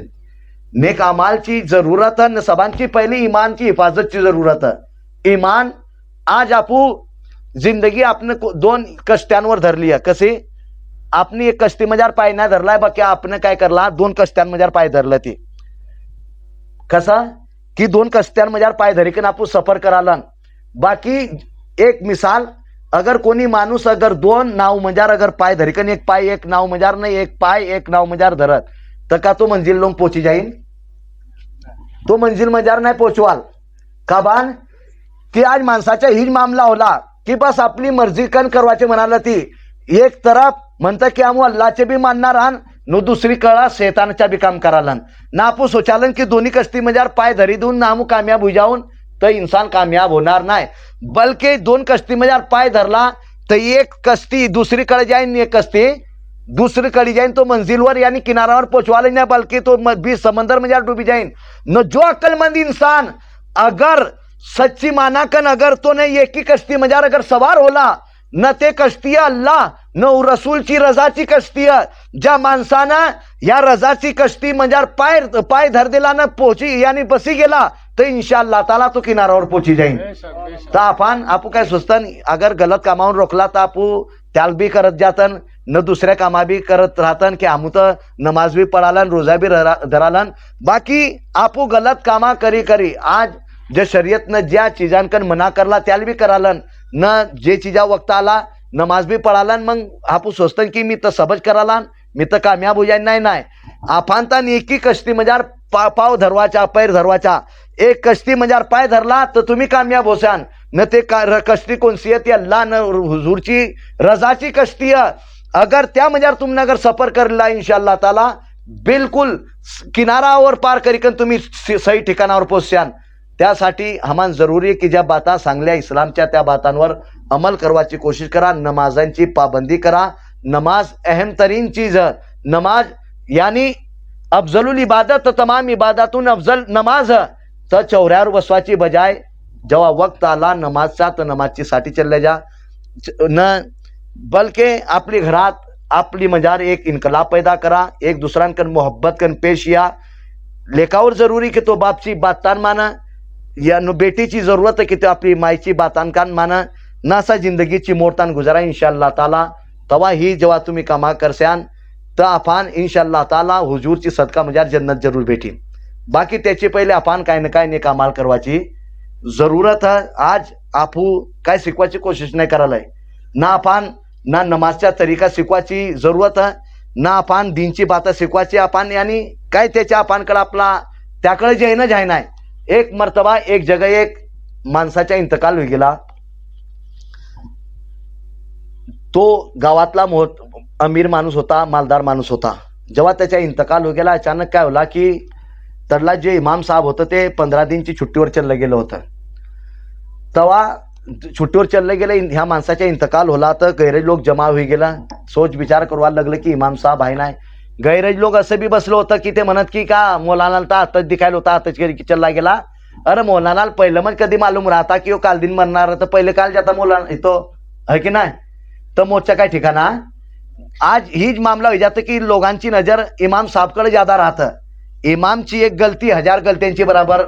नेक अमालची जरूरत है. सबांची पहिली ईमानची हिफाजतची जरूरत है. ईमान आज आपू जिंदगी आपने 2 कष्ट्यांवर धरली आहे. कशी आपने एक कष्टी मजार पाय नाही धरलाय बाकी आपण काय करला 2 कष्ट्यांमजार पाय धरलं. ती कसा की 2 कष्ट्यांमजार पाय धरिकन आपण सफर कराला. बाकी एक मिसाल अगर कोणी माणूस अगर 2 नाव मजार अगर पाय धरिकन एक पाय एक नाव मजार नाही एक पाय एक नाव मजार धरत तर का तो मंजिल लोग पोची जाईन. तो मंजिल मजार नाही पोचवाल का बान की आज माणसाचा हीच मामला होला की बस आपली मर्जी कन करवाचे म्हणाला ती एक तरफ म्हणतं की आम्ही अल्लाचे बी मानणार आहान नो दुसरी कळा शैतानच्या बी काम करालन ना आपू सोचालन की दोन्ही कष्टी मजार पाय धरी देऊन ना आमू कामयाब हो जाऊन तर इंसान कामयाब होणार नाही बल्कि दोन कष्टी मजार पाय धरला तर एक कष्टी दुसरीकडे जाईन एक कष्टी दूसरीकडे जाइन तो मंजिलवर यानी किनारावर पहुंचवाले ना बल्कि तो भी समंदर में जा डूबी जाइन न जो अक्लमंद इंसान अगर सच्ची माना कन अगर तो ने एक ही कश्ती मजार अगर सवार होला न ते कश्ती अल्लाह न रसूलची रजाची कश्ती ज्या माणसानं या रजाची कश्ती मजार पाय धर दिला न पोची यानी बसी गेला तो इंशाअल्लाह ताला तो किनारावर पोची जाईन तर आपण आपू काय सुचतन अगर गलत कामावर रोखला तर आपू त्याल बी करत जातन न दुसऱ्या कामा बी करत राहतन की आमू तर नमाज भी पढ़ालन रोजा भी धरालन बाकी आपू गलत कामा करी करी आज जे शरीयत न ज्या चीजांकन मना करला त्याल बी करालन न जे चीजा वक्त आला नमाज भी पढ़ालन मग आपू सोचतन की मी तर सबज करालन मी तर कामयाब हो जाईन नाही आपण तर एकी कश्ती मजार पाव धरवाचा पैर धरवाचा एक कश्ती मजार पाय धरला तर तुम्ही कामयाब होसान न ते कश्ती कोणसी आहे ती अल्लाह न हुजूरची रजाची कश्ती अगर त्या मजार तुमने अगर सफर करला इंशाअल्लाह ताला बिलकुल किनारावर पार करीकन तुम्ही सही ठिकाणावर पोहोचाल त्यासाठी हमान जरूरी आहे की ज्या बाता सांगल्या इस्लामच्या त्या बातांवर अमल करवाची कोशिश करा नमाजांची पाबंदी करा नमाज अहम तरीन चीज है नमाज यानी अफजलुल इबादत तमाम इबादतून अफजल नमाज तर चौऱ्यावर बसवाची बजाय जेव्हा वक्त आला नमाजचा तर नमाजची साठी चालले जा न बल्कि आपली घरात आपली मजार एक इनकलाब पैदा करा एक दुसऱ्यांकन मोहब्बत कन पेश या लेखावर जरूरी की तो बापची बातान माना या नो बेटीची जरूरत है कि तो आपली मायची बातान कान माना नासा जिंदगीची मोडतान गुजारा इंशाअल्लाह ताला तवा ही जेव्हा तुम्ही कामा करशान तर आपण इंशाअल्लाह ताला हुजूरची सदका मजार जन्नत जरूर भेटी बाकी त्याची पहिले आपण काय न काय नेक अमाल करवाची जरूरत है आज आपू काय शिकवाची कोशिश नाही करायला ना आपण ना नमाजचा तरीका शिकवाची जरूरत है ना आपण दीनची बाता शिकवाची आपण यानी काय त्याच्या आपणकडे आपला त्याकडे जे ना जाय नाही एक मर्तबा एक जगह एक माणसाचा इंतकाल होई गेला तो गावातला अमीर माणूस होता मालदार माणूस होता जेव्हा त्याचा इंतकाल हो गेला अचानक काय होला की तडला जे इमाम साहब होतं ते 15 दिनची छुट्टीवर चाललं गेलं होतं तेव्हा छुट्टीवर चालले गेले ह्या माणसाचा इंतकाल होला तर गैरज लोक जमा होई गेला सोच विचार करवायला लागलं की इमाम साहब आहे नाही गैरज लोक असं बी बसलो होतं की ते म्हणत की का मौलानाला तर आताच दिखायला होता आताच चालला गेला अरे मौलानाला पहिलं मग कधी मालूम राहता की काल दिन मरणार तर पहिले काल जाता मौलाना इथं है की नाही तर मोर्चा काय ठिकाणा आज हीच मामला हो जातं की लोकांची नजर इमाम साहबकडे ज्यादा राहतं इमामची एक गलती 1000 गलत्यांची बराबर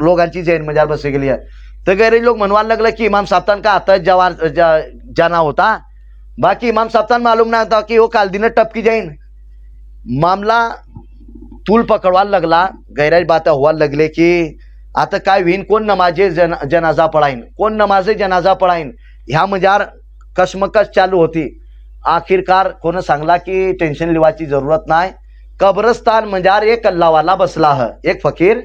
लोकांची जैन मजार बस गेली आहे तर गैरेज लोक म्हणवायला लागलं की इमाम साहबतान का आता जाना होता बाकी इमाम साहबतान मालूम ना होता की वो काल दिन टपकी जाईन मामला तूल पकडवायला लागला गैराज बाता व्हायला लागले की आता काय होईन कोण नमाजे जनाजा पढ़ाईन कोण नमाजे जनाजा पढ़ाईन ह्या मजार कशमकश चालू होती आखिरकार कोण सांगला की टेन्शन लिवाची जरूरत नाही कब्रस्तान मजार एक अल्लाहवाला बसला है एक फकीर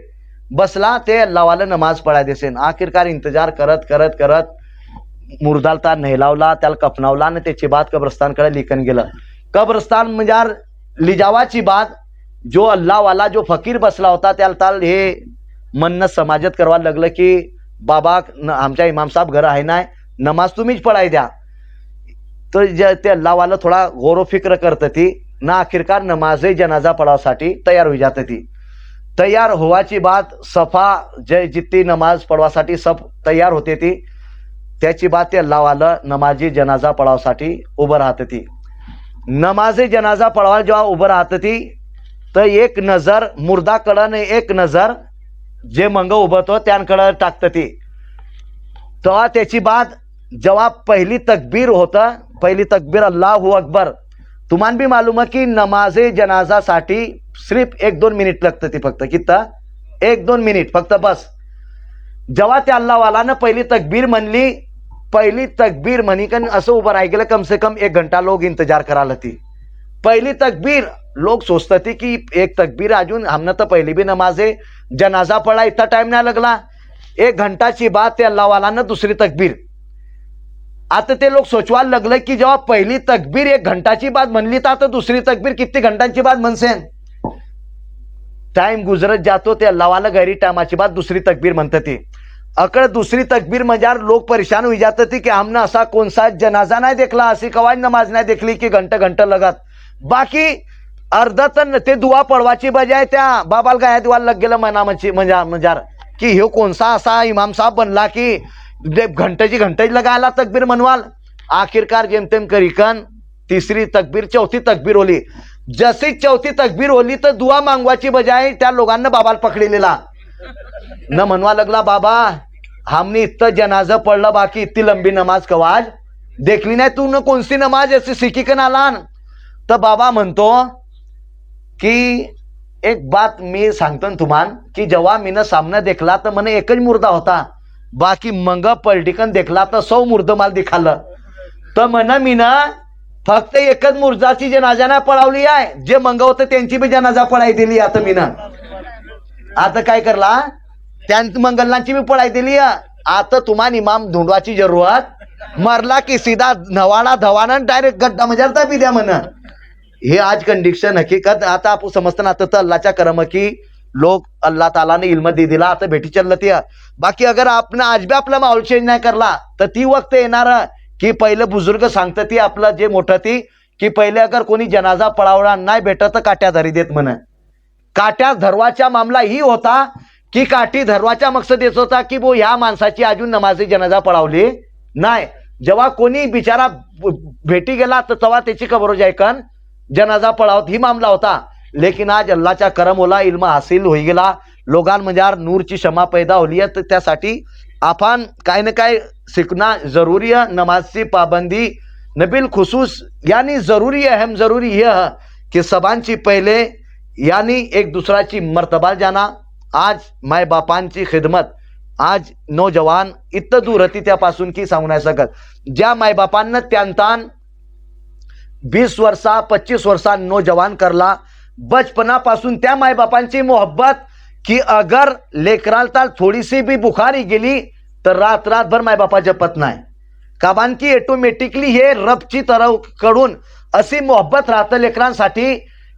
बसला ते अल्लाहवाला नमाज पढ़ा देसेन आखिरकार इंतजार करत करत करत मुर्दालता नहलावला त्याला कफनावला आणि त्याची बात कब्रस्तानकडे लिखन गेलं कब्रस्तान मजार लिजावाची बात जो अल्लाहवाला जो फकीर बसला होता त्याला ताल हे म्हणणं समाजत करवायला लागलं की बाबा आमच्या इमाम साहब घर आहे नाही नमाज तुम्हीच पढ़ाई द्या तो ते अल्लाहवाला थोड़ा गौर फिक्र करत थी ना आखिरकार नमाजे जनाजा पढ़ावासाठी तयार हो जाती थी तैयार होवाची बात सफा जे जितनी नमाज पढ़वासाठी सब तैयार होते थी त्याची बात ते अल्लाहवाला नमाजी जनाजा पढ़ावासाठी उभं राहत थी नमाजे जनाजा पढ़वा जेव्हा उभं राहत थी तर एक नजर मुर्दाकडं एक नजर जे मंग उभं तो त्यांकडं टाकत ती तेव्हा त्याची बात जेव्हा पहिली तकबीर होता पहिली तकबीर अल्लाहू अकबर तुम्हाला भी मालूम है कि नमाजे जनाजा साठी सिर्फ 1-2 मिनिट लगत ती फक्त कितना 1-2 मिनिट फक्त बस जेव्हा त्या अल्लाहवालानं पहिली तकबीर म्हणली पहिली तकबीर म्हणिकन असं उभं राही गेलं कम से कम 1 घंटा लोग इंतजार करायला ती पहिली तकबीर लोग सोचते थे कि एक तकबीर अजून हमने तो पहली भी नमाज है जनाजा पढ़ा इतना टाइम नाही लगला, 1 घंटाची बात ते अल्लाह वाला दुसरी तकबीर. आता ते लोक सोचवायला लागलं की जेव्हा पहिली तकबीर 1 घंटाची बात म्हणली तर आता दुसरी तकबीर किती घंटांची बात म्हणसेन. टाइम गुजरत जातो ते अल्लाह वाला गैरी टाइमाची बात दुसरी तकबीर म्हणतात ते. अकड़ दूसरी तकबीर मजार लोग परेशान हो जाते थे कि हमने ऐसा कौन सा जनाजा नहीं देखला, असी कवाज नमाज नहीं देखली की घंटा घंटा लगत. बाकी अर्धा तर ते दुआ पडवाची बजाय त्या बाबाला गाया दिवाला लग गेलं मनामची मजार की हे कोणसा असा इमाम साहब बनला की घंटेची लगायला तकबीर मनवाल. आखिरकार जेमतेम करिकन तीसरी तकबीर चौथी तकबीर होली. जशी चौथी तकबीर होली तर दुआ मागवाची बजाय त्या लोकांना बाबाला पकडेलेला न म्हणवा लगला, बाबा हमने इतना जनाजा पढ़ला बाकी इतनी लंबी नमाज कवाज देखली नाही, तू न कोणसी नमाज ऐसी सीखी का नालान. तर बाबा म्हणतो की एक बात मी सांगतो तुम्हाला की जेव्हा मीनं सामना देखला तर मने एकच मुर्दा होता, बाकी मंग पलटिकन देखला तर 100 मुर्द माल दिखालं. तर म्हण मीनं फक्त एकच मुर्जाची जनाजा नाही पळावली आहे, जे मंग होतं त्यांची बी जनाजा पळाई दिली. आता मीनं आता काय करला त्या मंगलांची मी पळाई दिली. आता तुम्हाला इमाम ढूंढवाची जरूरत मरला की सीधा नवाडा धवाना डायरेक्ट गड्डा मजारता भी द्या म्हण. हे आज कंडिशन हकीकत आता आपण समजतो ना. आता तर अल्लाहच्या करम की लोग अल्लाह ताला ने इल्म दे दिला, आता भेटी चलत. बाकी अगर आपण आज भी आपला माहोल चेंज नाही करला तर ती वक्त येणार की पहिले बुजुर्ग सांगतात ती आपलं जे मोठं ती की पहिले अगर कोणी जनाजा पळावला नाही भेटत तर काट्या धरी देत म्हण. काट्या धरवाचा मामला ही होता की काठी धरवाचा मकसद येत होता की वो ह्या माणसाची अजून नमाजी जनाजा पळावली नाही. जेव्हा कोणी बिचारा भेटी गेला तर तेव्हा त्याची कबर जायकन जनाजा पळावत ही मामला होता. लेकिन आज अल्लाहच्या करम होला, इल्म हासिल होई गेला, लोगान मजार नूरची क्षमा पैदा होली आहे. तर त्यासाठी आपण काय ना काय शिकना जरूरी है. नमाजची पाबंदी नबिल खुसूस यानी जरूरी अहम जरूरी यह है कि सबांची पहले यानी एक दूसराची मर्तबा जाना. आज माय बापांची खिदमत आज नौजवान इतकं दूर होती त्यापासून की सांगू नाही शकत. ज्या मायबापांना त्यांतान 20 वर्षा 25 वर्षा नौजवान करला, बचपनापासून त्या मायबापांची मोहब्बत की अगर लेकराला थोडीशी भी बुखारी गेली तर रात रातभर मायबापा जपत नाही. कारण की ऑटोमॅटिकली हे रबची तरफ कडून अशी मोहब्बत राहतं लेकरांसाठी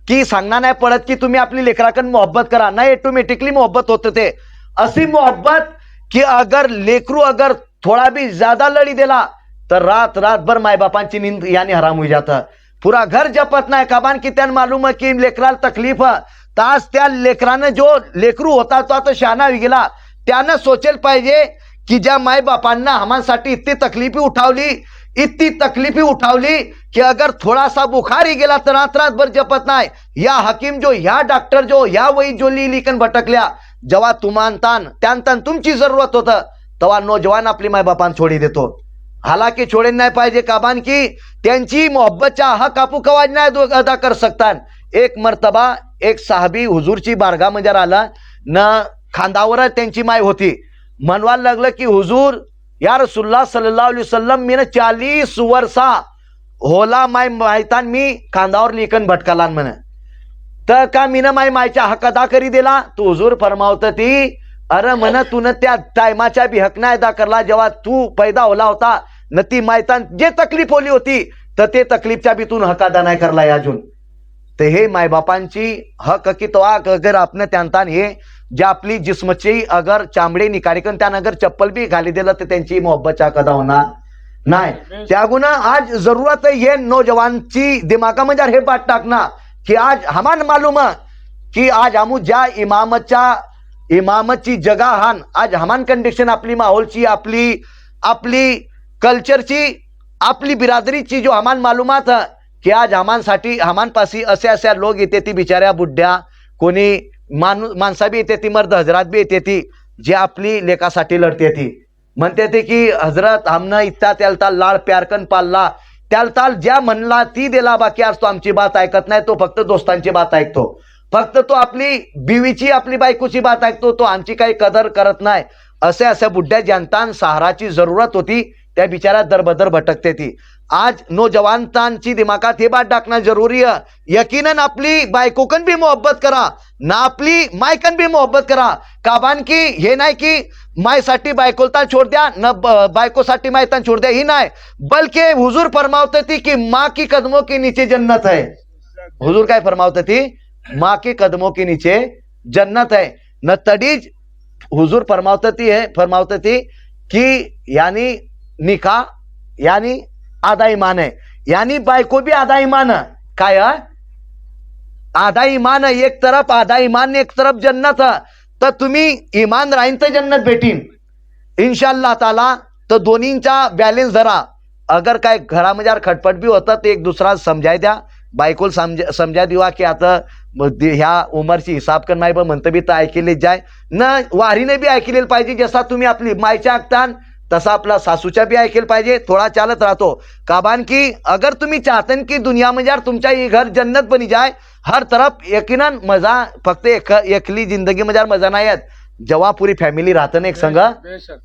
की सांगणार नाही पडत की तुम्ही आपली लेकराकडे मोहब्बत करा, नाही ऑटोमॅटिकली मोहब्बत होते. ते अशी मोहब्बत कि अगर लेकरू अगर थोड़ा भी ज्यादा लड़ी दिला तर रात रातभर मायबापांची नींद यानी हराम हो जाता. पूरा घर जपत नाही. काबान की त्यांना मालूम है की लेकराला तकलीफ तास त्या लेकरानं जो लेकरू होता तो आता शहाणा होई गेला. त्यानं सोचेल पाहिजे की ज्या मायबापांना हमांसाठी इतनी तकलीफी उठावली कि अगर थोड़ा सा बुखार ही गेला तर रात रातभर जपत नाही. या हकीम जो या डॉक्टर जो या वही जो लिकन भटकल्या, जेव्हा तुमानतान त्यांतान तुमची जरूरत होतं तेव्हा नौजवान आपली मायबापान छोडी देतो. हालाकी छोडे नाही पाहिजे. काबान की त्यांची मोहब्बतचा हक आपू कवाज नाही अदा कर सकतात. एक मर्तबा एक साहबी हुजूरची बारगाह मध्ये आला न खांदावर त्यांची माय होती. म्हणवायला लागलं की हुजूर या रसूलुल्लाह सल्लल्लाहु अलैहि वसल्लम मीनं 40 वर्षा होला माय माहितान मी खांदावर लिकन भटकाला म्हण. तर का मीनं मायच्या हक अदा करी दिला. तो हुजूर फरमावत ती अरे म्हण तू न त्या टायमाच्या बी हक नाही अदा करला जेव्हा तू पैदा होला होता न ती मायतान जे तकलीफ होली होती तर ते तकलीफच्या बी तू हक अदा नाही करला अजून. तर हे मायबापांची हक की तो अगर आपण त्यांतान हे ज्या आपली जिस्मची अगर चामडे निकारिकन त्यानं अगर चप्पल भी घाली दिलं तर त्यांची मोहब्बतचा कदा होणार नाही. त्यागुना आज जरूरत है ये नौजवानची दिमागामध्ये हे बात टाकना कि आज हमान मालूम है कि आज हमू ज्या इमामतची जगह हान आज हमान कंडिशन आपली माहोलची आपली कल्चरची आपली बिरादरीची जो हमान मालूमात है कि आज हमानसाठी हमानपाशी असे लोक येते ती बिचाऱ्या बुड्ढ्या कोणी माणसा बी येते ती मर्द हजरात बी येते ती जे आपली लेकासाठी लढते ती म्हणते ती की हजरत हमनं इतका त्यालताल लाड प्यारकन पाळला त्यालताल ज्या म्हणला ती दिला. बाकी आज तो आमची बात ऐकत नाही. तो फक्त दोस्तांची बात ऐकतो. फक्त तो आपली बीवीची आपली बायकोची बात ऐकतो. तो आमची काही कदर करत नाही. असे बुड्ढ्या जनतान सहाराची जरूरत होती त्या बिचाऱ्या दरबदर भटकते ती. आज नौजवानांची दिमागात हे बात टाकणं जरूरी है। यकीनन आपली बायकोकन भी मोहब्बत करा ना, आपली मायकन भी मोहब्बत करा। काबान की हे नाही की मायसाठी बायकोलता छोड़ द्या न बायकोसाठी मायतान छोड़ द्या, ही नाही, बल्कि हुजूर फरमावते थी कि माँ की कदमों के नीचे जन्नत है। हुजूर काय फरमावते थी? माँ के कदमों के नीचे जन्नत है। न तडीज हुजूर फरमावते थी कि यानी निकाह यानी आधा ईमान है, यानी बायको भी आधा ईमान है। काय है? आधा ईमान है, एक तरफ आधा ईमान एक तरफ जन्नत है। तर तुम्ही ईमान राहीन तर जन्नत भेटीन इंशाअल्लाह ताला। तर दोन्हींचा बॅलेन्स धरा। अगर काय घरामध्ये खटपट भी होता तर एक दुसरा समजाय द्या, बायकोल समजा दिवा की आता ह्या उमरची हिसाब कर नाही, पण म्हणतं बी तर ऐकलेच जाय न, वारीने बी ऐकलेलं पाहिजे। जसा तुम्ही आपली मायच्या ऐकतान तसा आपला सासूच्या भी ऐकेल पाहिजे, थोड़ा चालत राहतो। काबान की अगर तुम्ही चाहतन की दुनिया में यार तुमचा ये घर जन्नत बनी जाए हर तरफ, यकीनन मजा फक्त एकली जिंदगी में यार मजा नाही येत। जेव्हा पुरी फॅमिली राहतं एक संग,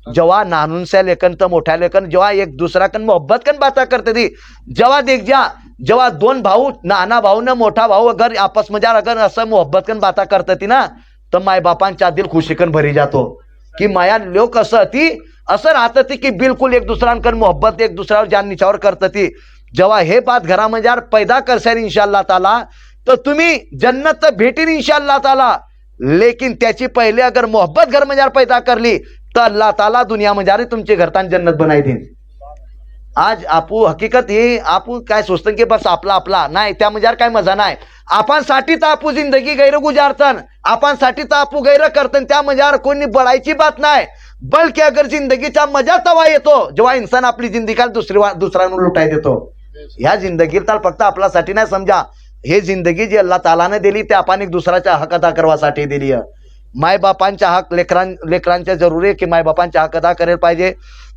जेव्हा नानूनच्या लेखन तर मोठ्या लेखन जेव्हा एक दुसरा कन मोहब्बत कन बाता करते थी, जेव्हा देख जा जेव्हा दोन भाऊ नाना भाऊ न मोठा भाऊ अगर आपस में अगर असं मोहब्बत कन बाता करते थी ना, तर माय बापांच्या दिल खुशी कन भरी जातो की माया लोक असं ती असं राहत ती की बिलकुल एक दुसऱ्यांकडे मोहब्बत एक दुसऱ्यावर जान निचावर करत ती। जेव्हा हे बात घरामध्ये यार पैदा करशाल इंशाअल्लाह ताला तर तुम्ही जन्नत तर भेटीन इंशाअल्लाह ताला, लेकिन त्याची पहिले अगर मोहब्बत घर में यार पैदा करली तर अल्लाह ताला दुनिया में यार तुमचे घरतान जन्नत बनाई देईन। आज आपू हकीकत हे आपू काय सोचतं की बस आपला आपला नाही, त्यामध्ये यार काय मजा नाही। आपणसाठी तर आपू जिंदगी गैर गुजारतन, आपणसाठी तर आपू गैर करतन, त्यामध्ये यार कोणी बळायची बात नाही, बल्कि अगर जिंदगीचा मजा तवा येतो जेव्हा इंसान आपली जिंदगी दुसऱ्यांना लुटाय देतो। ह्या जिंदगी तर फक्त आपल्यासाठी नाही समजा, हे जिंदगी जी अल्लाह तालाने दिली ते आपण एक दुसऱ्याचा हक अदा करवासाठी दिली आहे। माय बापांचा हक लेकरांच्या जरुरी की माय बापांचा हक अदा करेल पाहिजे,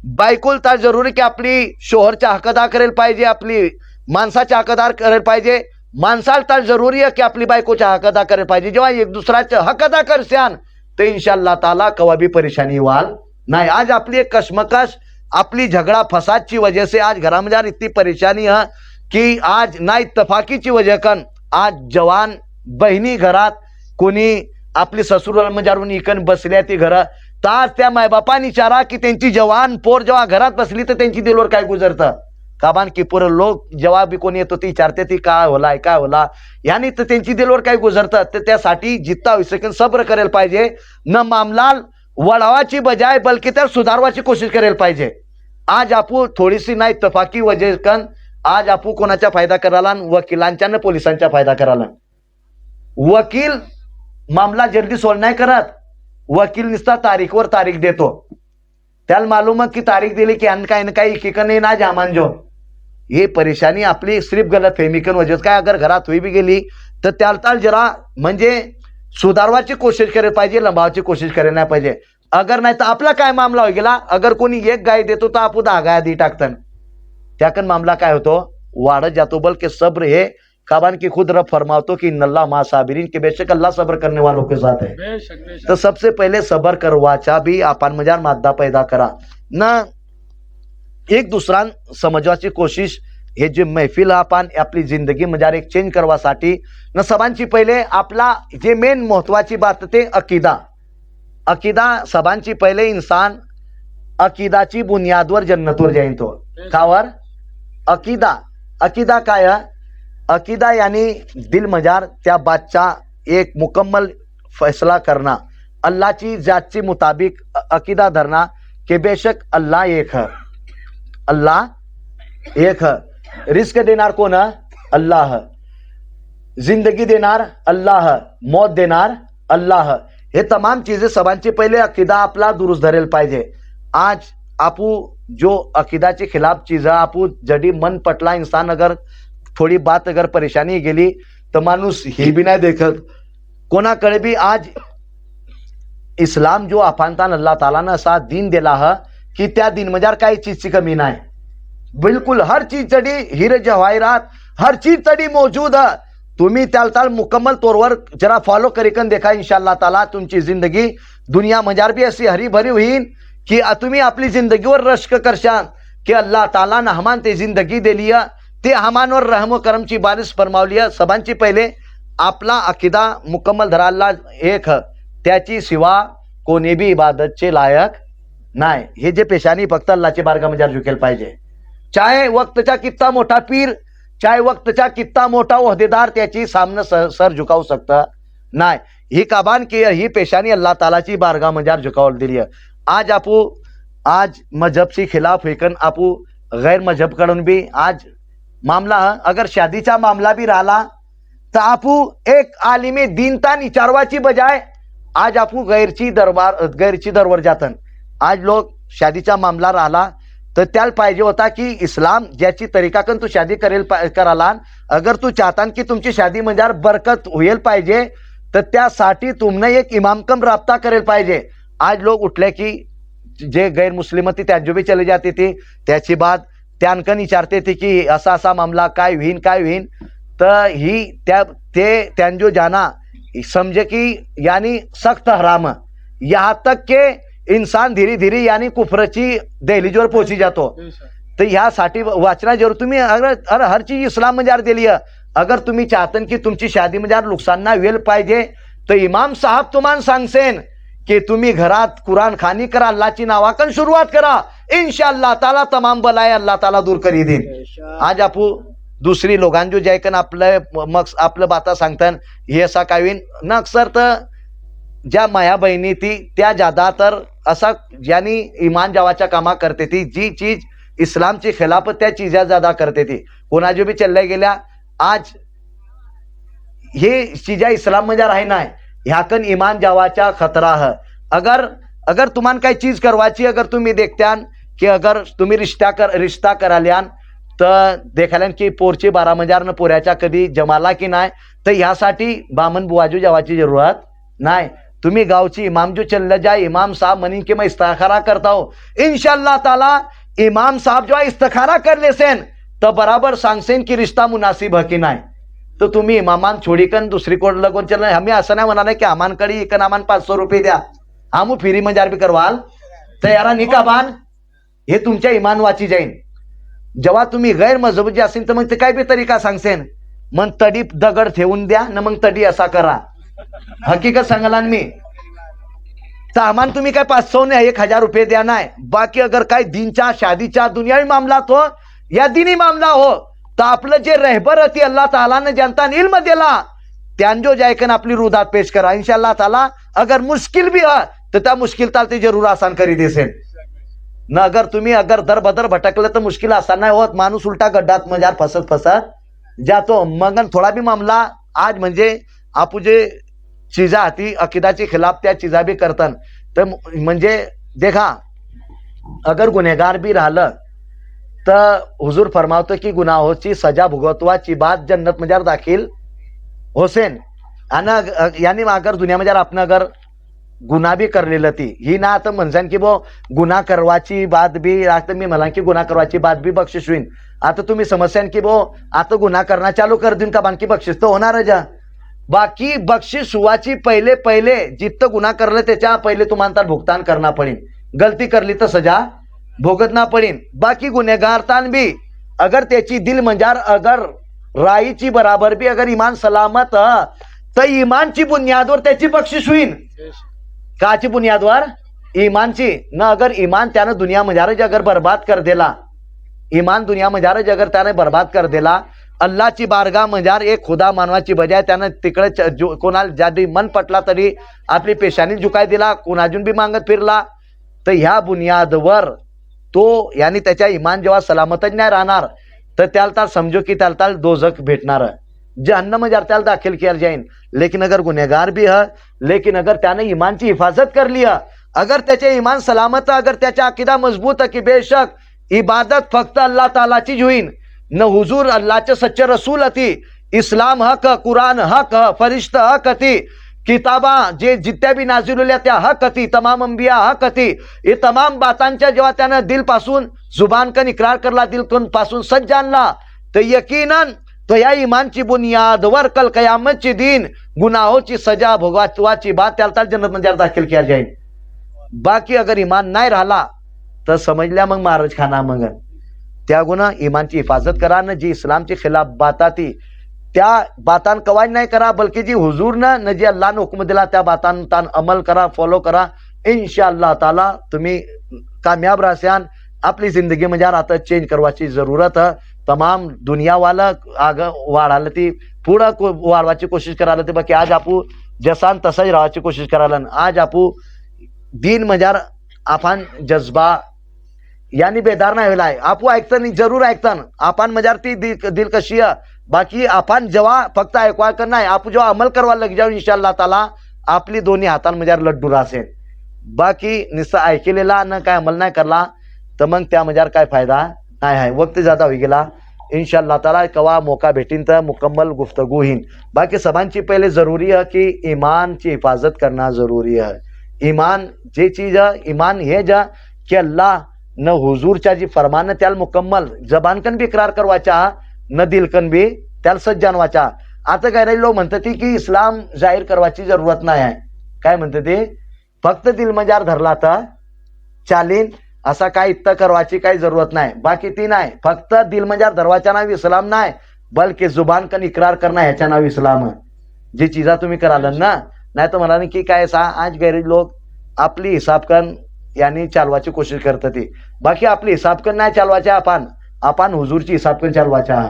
बायकोल तर जरुरी की आपली शोहरचा हक अदा करेल पाहिजे, आपली माणसाचा हक अदा करेल पाहिजे, माणसाला तर जरुरी आहे की आपली बायकोचा हक अदा करेल पाहिजे। जेव्हा एक दुसऱ्याचा हक अदा करशान तो इंशाअल्लाह ताला कवा भी परेशानी वाल नहीं। आज अपनी एक कश्मकश अपनी झगड़ा फसाद की वजह से आज घर में इतनी परेशानी है कि आज ना इत्तफाकी की वजह कन आज जवान बहिणी घरात कोणी आपली ससुराल में इकन बसल्या ती घर ताज त्या मायबापानी चारा की त्यांची जवान पोर जेव्हा घरात बसली तर त्यांची दिलवर काय गुजरतं। काबान की पूर्ण लोक जेव्हा भी कोणी येतो ती विचारते ती काय होला यानी तर त्यांची दिलवर काय गुजरतं। तर त्यासाठी जित्ता होई सकेन सब्र करेल पाहिजे, न मामला वळवाची बजाय बल्कि तर सुधारवाची कोशिश करेल पाहिजे। आज आपू थोडीशी नाही इत्तफाकी वजह कन आज आपू कोणाचा फायदा कराला, वकिलांच्या न पोलिसांचा फायदा कराला। वकील मामला जल्दी सोल्व नाही करत, वकील निस्ता तारीखवर तारीख देतो, त्याला मालूम की तारीख दिली की काही इकिकन ना जामान जो। ये परेशानी आपली सिर्फ गलत फहमीकन वजह काय अगर घरात हुई भी गेली तर त्याला जरा म्हणजे सुधारवाची कोशिश करेल पाहिजे, लंबावाची कोशिश करेल नाही पाहिजे। अगर नाही तर आपला काय मामला हो गेला, अगर कोणी एक गाय देतो तर आपण 10 गाय दी टाकतन, त्याकन मामला काय होतो वाढत जातो। बल्कि सब्र है काबान की खुद रब फरमातो कि इन्नल्लाह मा साबिरीन, के बेशक अल्लाह सब्र करने वालों के साथ है। तो सबसे पहले सब्र करवाचा भी आपण मजार मादा पैदा करा न, एक दुसरा समजवाची कोशिश हे जे महफिल आपण आपली जिंदगी मजार एक चेंज करवासाठी न सबांची पहिले आपला जे मेन महत्वाची बात ते अकीदा। अकीदा सबांची पहिले इंसान अकीदाची बुनियादवर जन्नतवर जाईन तो कावर अकीदा। अकीदा काय है? अकीदा यानी दिल मजार त्या बातचा एक मुकम्मल फैसला करना, अल्लाह की जात के मुताबिक अकीदा धरना कि बेशक अल्लाह एक है, अल्लाह एक है। रिस्क देनार कौन है? अल्लाह है। जिंदगी देनार अल्लाह है, मौत देनार अल्लाह है। हे तमाम चीजें सबांची पहिले अकीदा आपला दुरुस्त धरेल पाहिजे। आज आपू जो अकीदा के खिलाफ चीज है, आपू जडी मन पटला इंसान अगर थोड़ी बात अगर परेशानी गेली तो मानुस हे भी नहीं देखत कोणाकडे भी। आज इस्लाम जो अफानतान अल्लाह ताला ने असा दीन दिला है कि त्या दिन मजार काही चीजची कमी नाही, बिल्कुल हर चीज चढी हीरे जवाहिरात हर चीज चढी मौजूद है। तुम्ही त्याल मुकम्मल तौर जरा फॉलो करीकन देखा इंशाअल्लाह ताला तुमची जिंदगी दुनिया मजार भी ऐसी हरी भरी हुई कि तुम्ही आपली जिंदगीवर रश्क करशान। कि अल्लाह ताला ने हमान ते जिंदगी दिली आहे, ते हमानवर रहम व करमची बारिश फरमावली आहे. सभांची पहिले आपला अकिदा मुकम्मल धराला एक है, त्याची सिवा कोणी बी इबादतचे लायक नाही. हे जे पेशानी फक्त अल्लाहच्या बारगामध्ये झुकेल पाहिजे. चाहे वक्तचा कित्ता मोठा पीर, चाहे वक्तचा कित्ता मोठा ओहदेदार त्याची सामने सर झुकावू शकता नाही. ही काबान की ही पेशानी अल्लाह तालाची बारगाह मजार झुकावल दिली आहे. आज मजहब से खिलाफ होकर आपू गैर मजहब कडून भी आज मामला है. अगर शादीचा मामला भी रहा तो आपू एक आलिमे दीनता विचारवाची बजाय आज आपू गैरची दरबार जातन. आज लोग शादीचा मामला राहिला तर त्याला पाहिजे होता की इस्लाम ज्याची तरीका कन तू शादी कराला, अगर तू चाहता की तुमची शादी म्हणजे बरकत होईल पाहिजे तर त्यासाठी तुमने एक इमामकम राबता करेल पाहिजे. आज लोग उठले की जे गैर मुस्लिम होती त्यांजो भी चले जाती थी, त्याची बात त्यांकन विचारते थी की असा असा मामला काय होईन तर ही त्यांजो जाना समझे कि यानी सख्त हराम. यहाँ तक के इंसान धीरे धीरे यानी कुफरची दहलीजवर पोहोची जातो. तर ह्यासाठी वाचना जरूर तुम्ही अगर हर चीज इस्लाम मध्ये दिली आहे. अगर तुम्ही चाहतन की तुमची शादी मध्ये नुकसान ना वेल पाहिजे तर इमाम साहब तुम्हाला सांगसेन की तुम्ही घरात कुरान खानी करा, अल्लाहची नावाकन सुरुवात करा, इंशाअल्लाह ताला तमाम बलाय अल्लाह ताला दूर करी देईन. आज आपू दुसरी लोकांजो जायकन आपलं बाता सांगतन हे असा काय होईन ना. अक्सर तर ज्या माया बहिणी ती त्या ज्यादा तर असा ज्यांनी इमान जावाच्या कामा करते ती, जी चीज इस्लामची खिलाफ त्या चीजा ज्यादा करते ती. कोणाजो भी चल्ल्या गेल्या आज हे चीजा इस्लाम मध्ये राही नाही, ह्याकन इमान जावाचा खतरा है. अगर तुम्हाला काही चीज करवाची, अगर तुम्ही देखत्यान की अगर तुम्ही रिश्ता कराल्यान तर देखाल्यान की पोरची 12 न पोऱ्याच्या कधी जमाला की नाही, तर ह्यासाठी बामन बुवाजू जावाची जरूरत नाही. तुम्ही गावची इमाम जो चल जाए, इमाम साहब मनी के मैं इस्ताखारा करता हूँ, इंशाअल्लाह ताला इमाम साहब जो है इस्ताखारा कर लेसेन तो बराबर सांगसेन की रिश्ता मुनासिब है की नाही. तो तुम्ही इमामान छोडीकन दुसरी कोड लगून चल. आम्ही असं नाही म्हणाले की आमानकडे इकन आमान 500 रुपये द्या, आमू फिरी मजार बी करवाल तयारा निकाबान, हे तुमच्या इमान वाची जाईन. जेव्हा तुम्ही गैर मजहबी असेल तर मग ते काय बी तरीका सांगसेन, मग तडी दगड ठेवून द्या न मग तडी असा करा. हकीकत सांगाला मी तर आमान तुम्ही काय 500 ने 1000 रुपये द्या नाही. बाकी अगर काय दिनच्या शादीच्या दुनियावी मामलात हो या दिनी मामला हो तर आपलं जे रहबर होती अल्लाह ताला ने जनता इल्म दिला त्यांजो जायकन आपली रुदात पेश करा. इंशाअल्लाह ताला अगर मुश्किल भी है तर त्या मुश्किल ताल ते जरूर आसान करी देसेन न. अगर तुम्ही अगर दर बदर भटकलं तर मुश्किल आसान नाही होत. माणूस उलटा गड्डात मजार फसत जातो. मगन थोडा भी मामला आज म्हणजे आपू जे चीजा हाती अकिदाची खिलाफ त्या चीजा भी करतन. तर म्हणजे देखा अगर गुन्हेगार भी राहिलं तर हुजूर फरमावतो की गुनाहोची सजा भोगतवाची बात जन्नत मजार दाखिल होसेन. आणि यानी अगर दुनियामध्ये आपण अगर गुन्हा भी करलेलं ती ही ना आता म्हणसान की बो गुन्हा करवाची बात बी आता मी मला की गुन्हा करवाची बात बी बक्षीस होईन. आता तुम्ही समस्यान की बो आता गुन्हा करणं चालू कर देईन का बाकी बक्षीस तर होणारच. बाकी बक्षीस हुवाची पहिले जितकं गुन्हा करलं त्याच्या पहिले तुम्हाला भुगतान करना पडेल. गलती करली तर सजा भोगतना पडेल. बाकी गुन्हेगार तान भी अगर त्याची दिल मंजार अगर राईची बराबर भी अगर ईमान सलामत तर ईमानची बुनियादवर त्याची बक्षीस होईल. काची बुनियादवर? ईमानची न. अगर ईमान त्यानं दुनिया मजारच अगर बर्बाद कर दिला, ईमान दुनिया मजारच अगर त्याने बर्बाद कर दिला, अल्लाहची बारगाह मजार एक खुदा मानवाची बजाय त्यानं तिकडे कोणाला ज्यादी मन पटला तरी आपली पेशानी झुकाय दिला, कोणाजून बी मागत फिरला, तर ह्या बुनियादवर तो यानी त्याच्या इमान जेव्हा सलामतच नाही राहणार तर त्याला समजो की त्याला दोजख भेटणार, जहन्नम मध्ये त्याला दाखिल किया जाईन. लेकिन अगर गुन्हेगार भी है, लेकिन अगर त्याने ईमानची हिफाजत कर लिया, अगर त्याचे ईमान सलामत, अगर त्याचा अकीदा मजबूत है कि बेशक इबादत फक्त अल्लाह तालाची होईन न हुजूर अल्लाहचे सच्चे रसूल अति, इस्लाम हक, कुरान हक, फरिश्ता हक अति, किताबा जे जित्या भी नाजिल होल्या त्या हक अति, तमाम अंबिया हक अति. ये तमाम बातांच्या जेव्हा त्यानं दिल पासून जुबान कन इकरार करला, दिल कन पासून सच जानला, तर यकीनन तो या ईमानची बुनियादवर कल कयामतची दिन गुनाहोची सजा भोगवाची बात त्याला जन्नत मध्ये दाखिल किया जाईल. बाकी अगर ईमान नाही राहिला तर समजल्या मग महाराज खाना मग त्यागुना इमानची हिफाजत करा न जी इस्लामची खिलाफ बाता ती त्या बातान कवाय नाही करा, बल्कि जी हुजूर न जी अल्लाह ने हुक्म दिला त्या बातान तान अमल करा, फॉलो करा. इंशाअल्लाह ताला तुम्ही कामयाब राहसान. आपली जिंदगी म्हणजे आता चेंज करवाची जरूरत है. तमाम दुनियावाला आग वाढायला ती पुढं वाढवायची कोशिश करायला ते, बाकी आज आपू जसान तसंच राहायची कोशिश करायला. आज आपू दीन म्हणजे आपण जज्बा यानी बेदार नाही व्हायलाय. आपू ऐकतं जरूर ऐकतं आपण म्हणजे ती दिल कशी आहे. बाकी आपण जेव्हा फक्त ऐकवा कर नाही, आपण जेव्हा अमल करवा लग जाऊ इंशाअल्लाह ताला आपली दोन्ही हातान म्हणजे लड्डू रासेल. बाकी नुसतं ऐकलेला न काय अमल नाही करला तर मग त्या म्हणजे काय फायदा नाही आहे. वक्त ज्यादा हो गेला. इंशाअल्लाह ताला कवा मौका भेटीन तर मुकम्मल गुफ्तगू होईन. बाकी सबांची पहले जरूरी है कि ईमान की हिफाजत करना जरूरी है. ईमान जे चीज है, ईमान हे जा कि अल्लाह न हुजूरच्या जी फरमान त्याला मुकम्मल जबानकन भी इकरार करवाचा न दिलकन भी त्याला सज्जान वाचा. आता काय लोक म्हणतात की इस्लाम जाहीर करवाची जरूरत नाही आहे. काय म्हणते ते फक्त दिल मजार धरला तर चालीन, असा काय इत्ता करवाची काही जरूरत नाही. बाकी ती नाही, फक्त दिल मजार धरवाच्या नाव इस्लाम नाही, बल्कि जुबान कन इकरार करना ह्याच्या नाव इस्लाम है. जी चीजा तुम्ही कराल ना, नाही तर म्हणाले की काय सा आज गैर लोक आपली हिसाब कन यानी चालवाची कोशिश करतात. बाकी आपली हिसाब कन नाही चालवाच्या, आपण हुजूरची हिसाब कन चालवाच्या.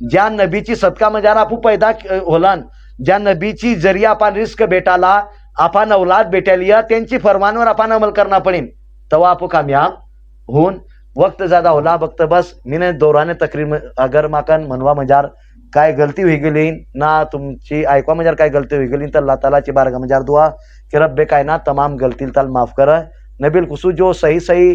ज्या नबीची सदका मजार आपू पैदा होलन, ज्या नबीची जरिया आपण रिस्क भेटाला आपण औलाद भेटाली त्यांची फरमानवर आपण अमल करना पडेल तवा आपू कामयाब होऊन. वक्त ज्यादा होला बघत बस मीने दौराने तकरीर अगर माकन मनवा मजार काय गलती हुई गेली ना तुमची ऐकवा मजार काय गलती हुई गेली तर अल्लाह तालाची बारगाह मजार दुआ कि रब्बे कायनात तमाम गलती ताल माफ कर. नबील खुसू जो सही सही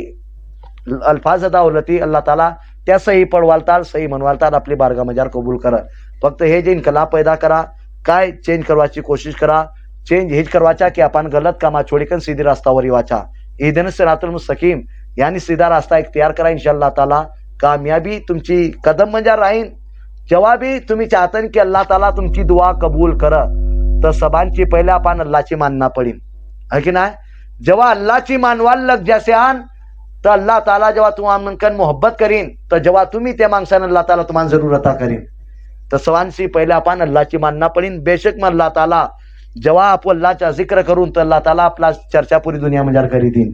अल्फाज अदा होलती अल्लाह ताला त्या सही पडवालताल सही मनवालताल आपली बारगाह मजार कबूल कर. फक्त हे जे इनकलाब पैदा करा, काय चेंज करवाची कोशिश करा. चेंज हेच करवाचा की आपण गलत कामा छोड़ीकन सीधी रास्तावर येवाचा. इहदिन सिरातुल मुस्तकीम यानी सीधा रास्ता इख्तियार करा. इंशाअल्लाह ताला कामयाबी तुमची कदम म्हणजे राहीन. जेव्हा भी तुम्ही चाहतन की अल्लाह ताला तुमची दुआ कबूल कर तर सबांची पहिले आपण अल्लाहची मानना पडीन है की नाही. जेव्हा अल्लाहची मानवाल लग जैसे आन तर अल्लाह ताला जेव्हा तुम्हाला मोहब्बत करीन तर जेव्हा तुम्ही त्या माणसानं अल्लाह ताला तुम्हाला जरूर अता करीन. तर सवांशी पहिले आपण अल्लाहची मानना पडीन. बेशक मग अल्लाह ताला जेव्हा आपण अल्लाहचा जिक्र करून तर अल्लाह ताला आपला चर्चा पूरी दुनिया में करी दिन.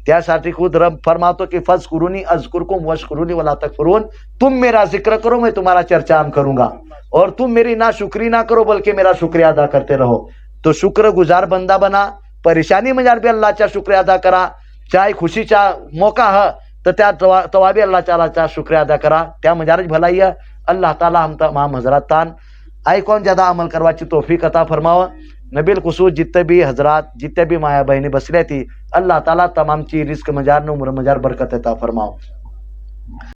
त्यासाठी खुद रब फरमातो कि फज़कुरूनी अज़कुरकुम वशकुरूनी वला तकफुरून. तुम मेरा जिक्र करो मैं तुम्हारा चर्चा हम करूंगा, और तुम मेरी ना शुक्री ना करो बल्कि मेरा शुक्रिया अदा करते रहो. तो शुक्र गुजार बंदा बना. परेशानी में भी अल्लाहचा शुक्रिया अदा करा. चाहे खुशीचा मौका है तर त्या तवा भी अल्लाह तालाचा शुक्रिया अदा करा. त्या मजारच भलाई है. अल्लाह ताला हम तमाम हजरत तान आईकॉन ज्यादा अमल करवाची तौफीक अता फरमाव. नबील खुसूस जितने भी हजरात जितने भी माया बहनी बसले थी अल्लाह ताला तमाम ची रिस्क मजार न उम्र मजार बरकत अता फरमाओ.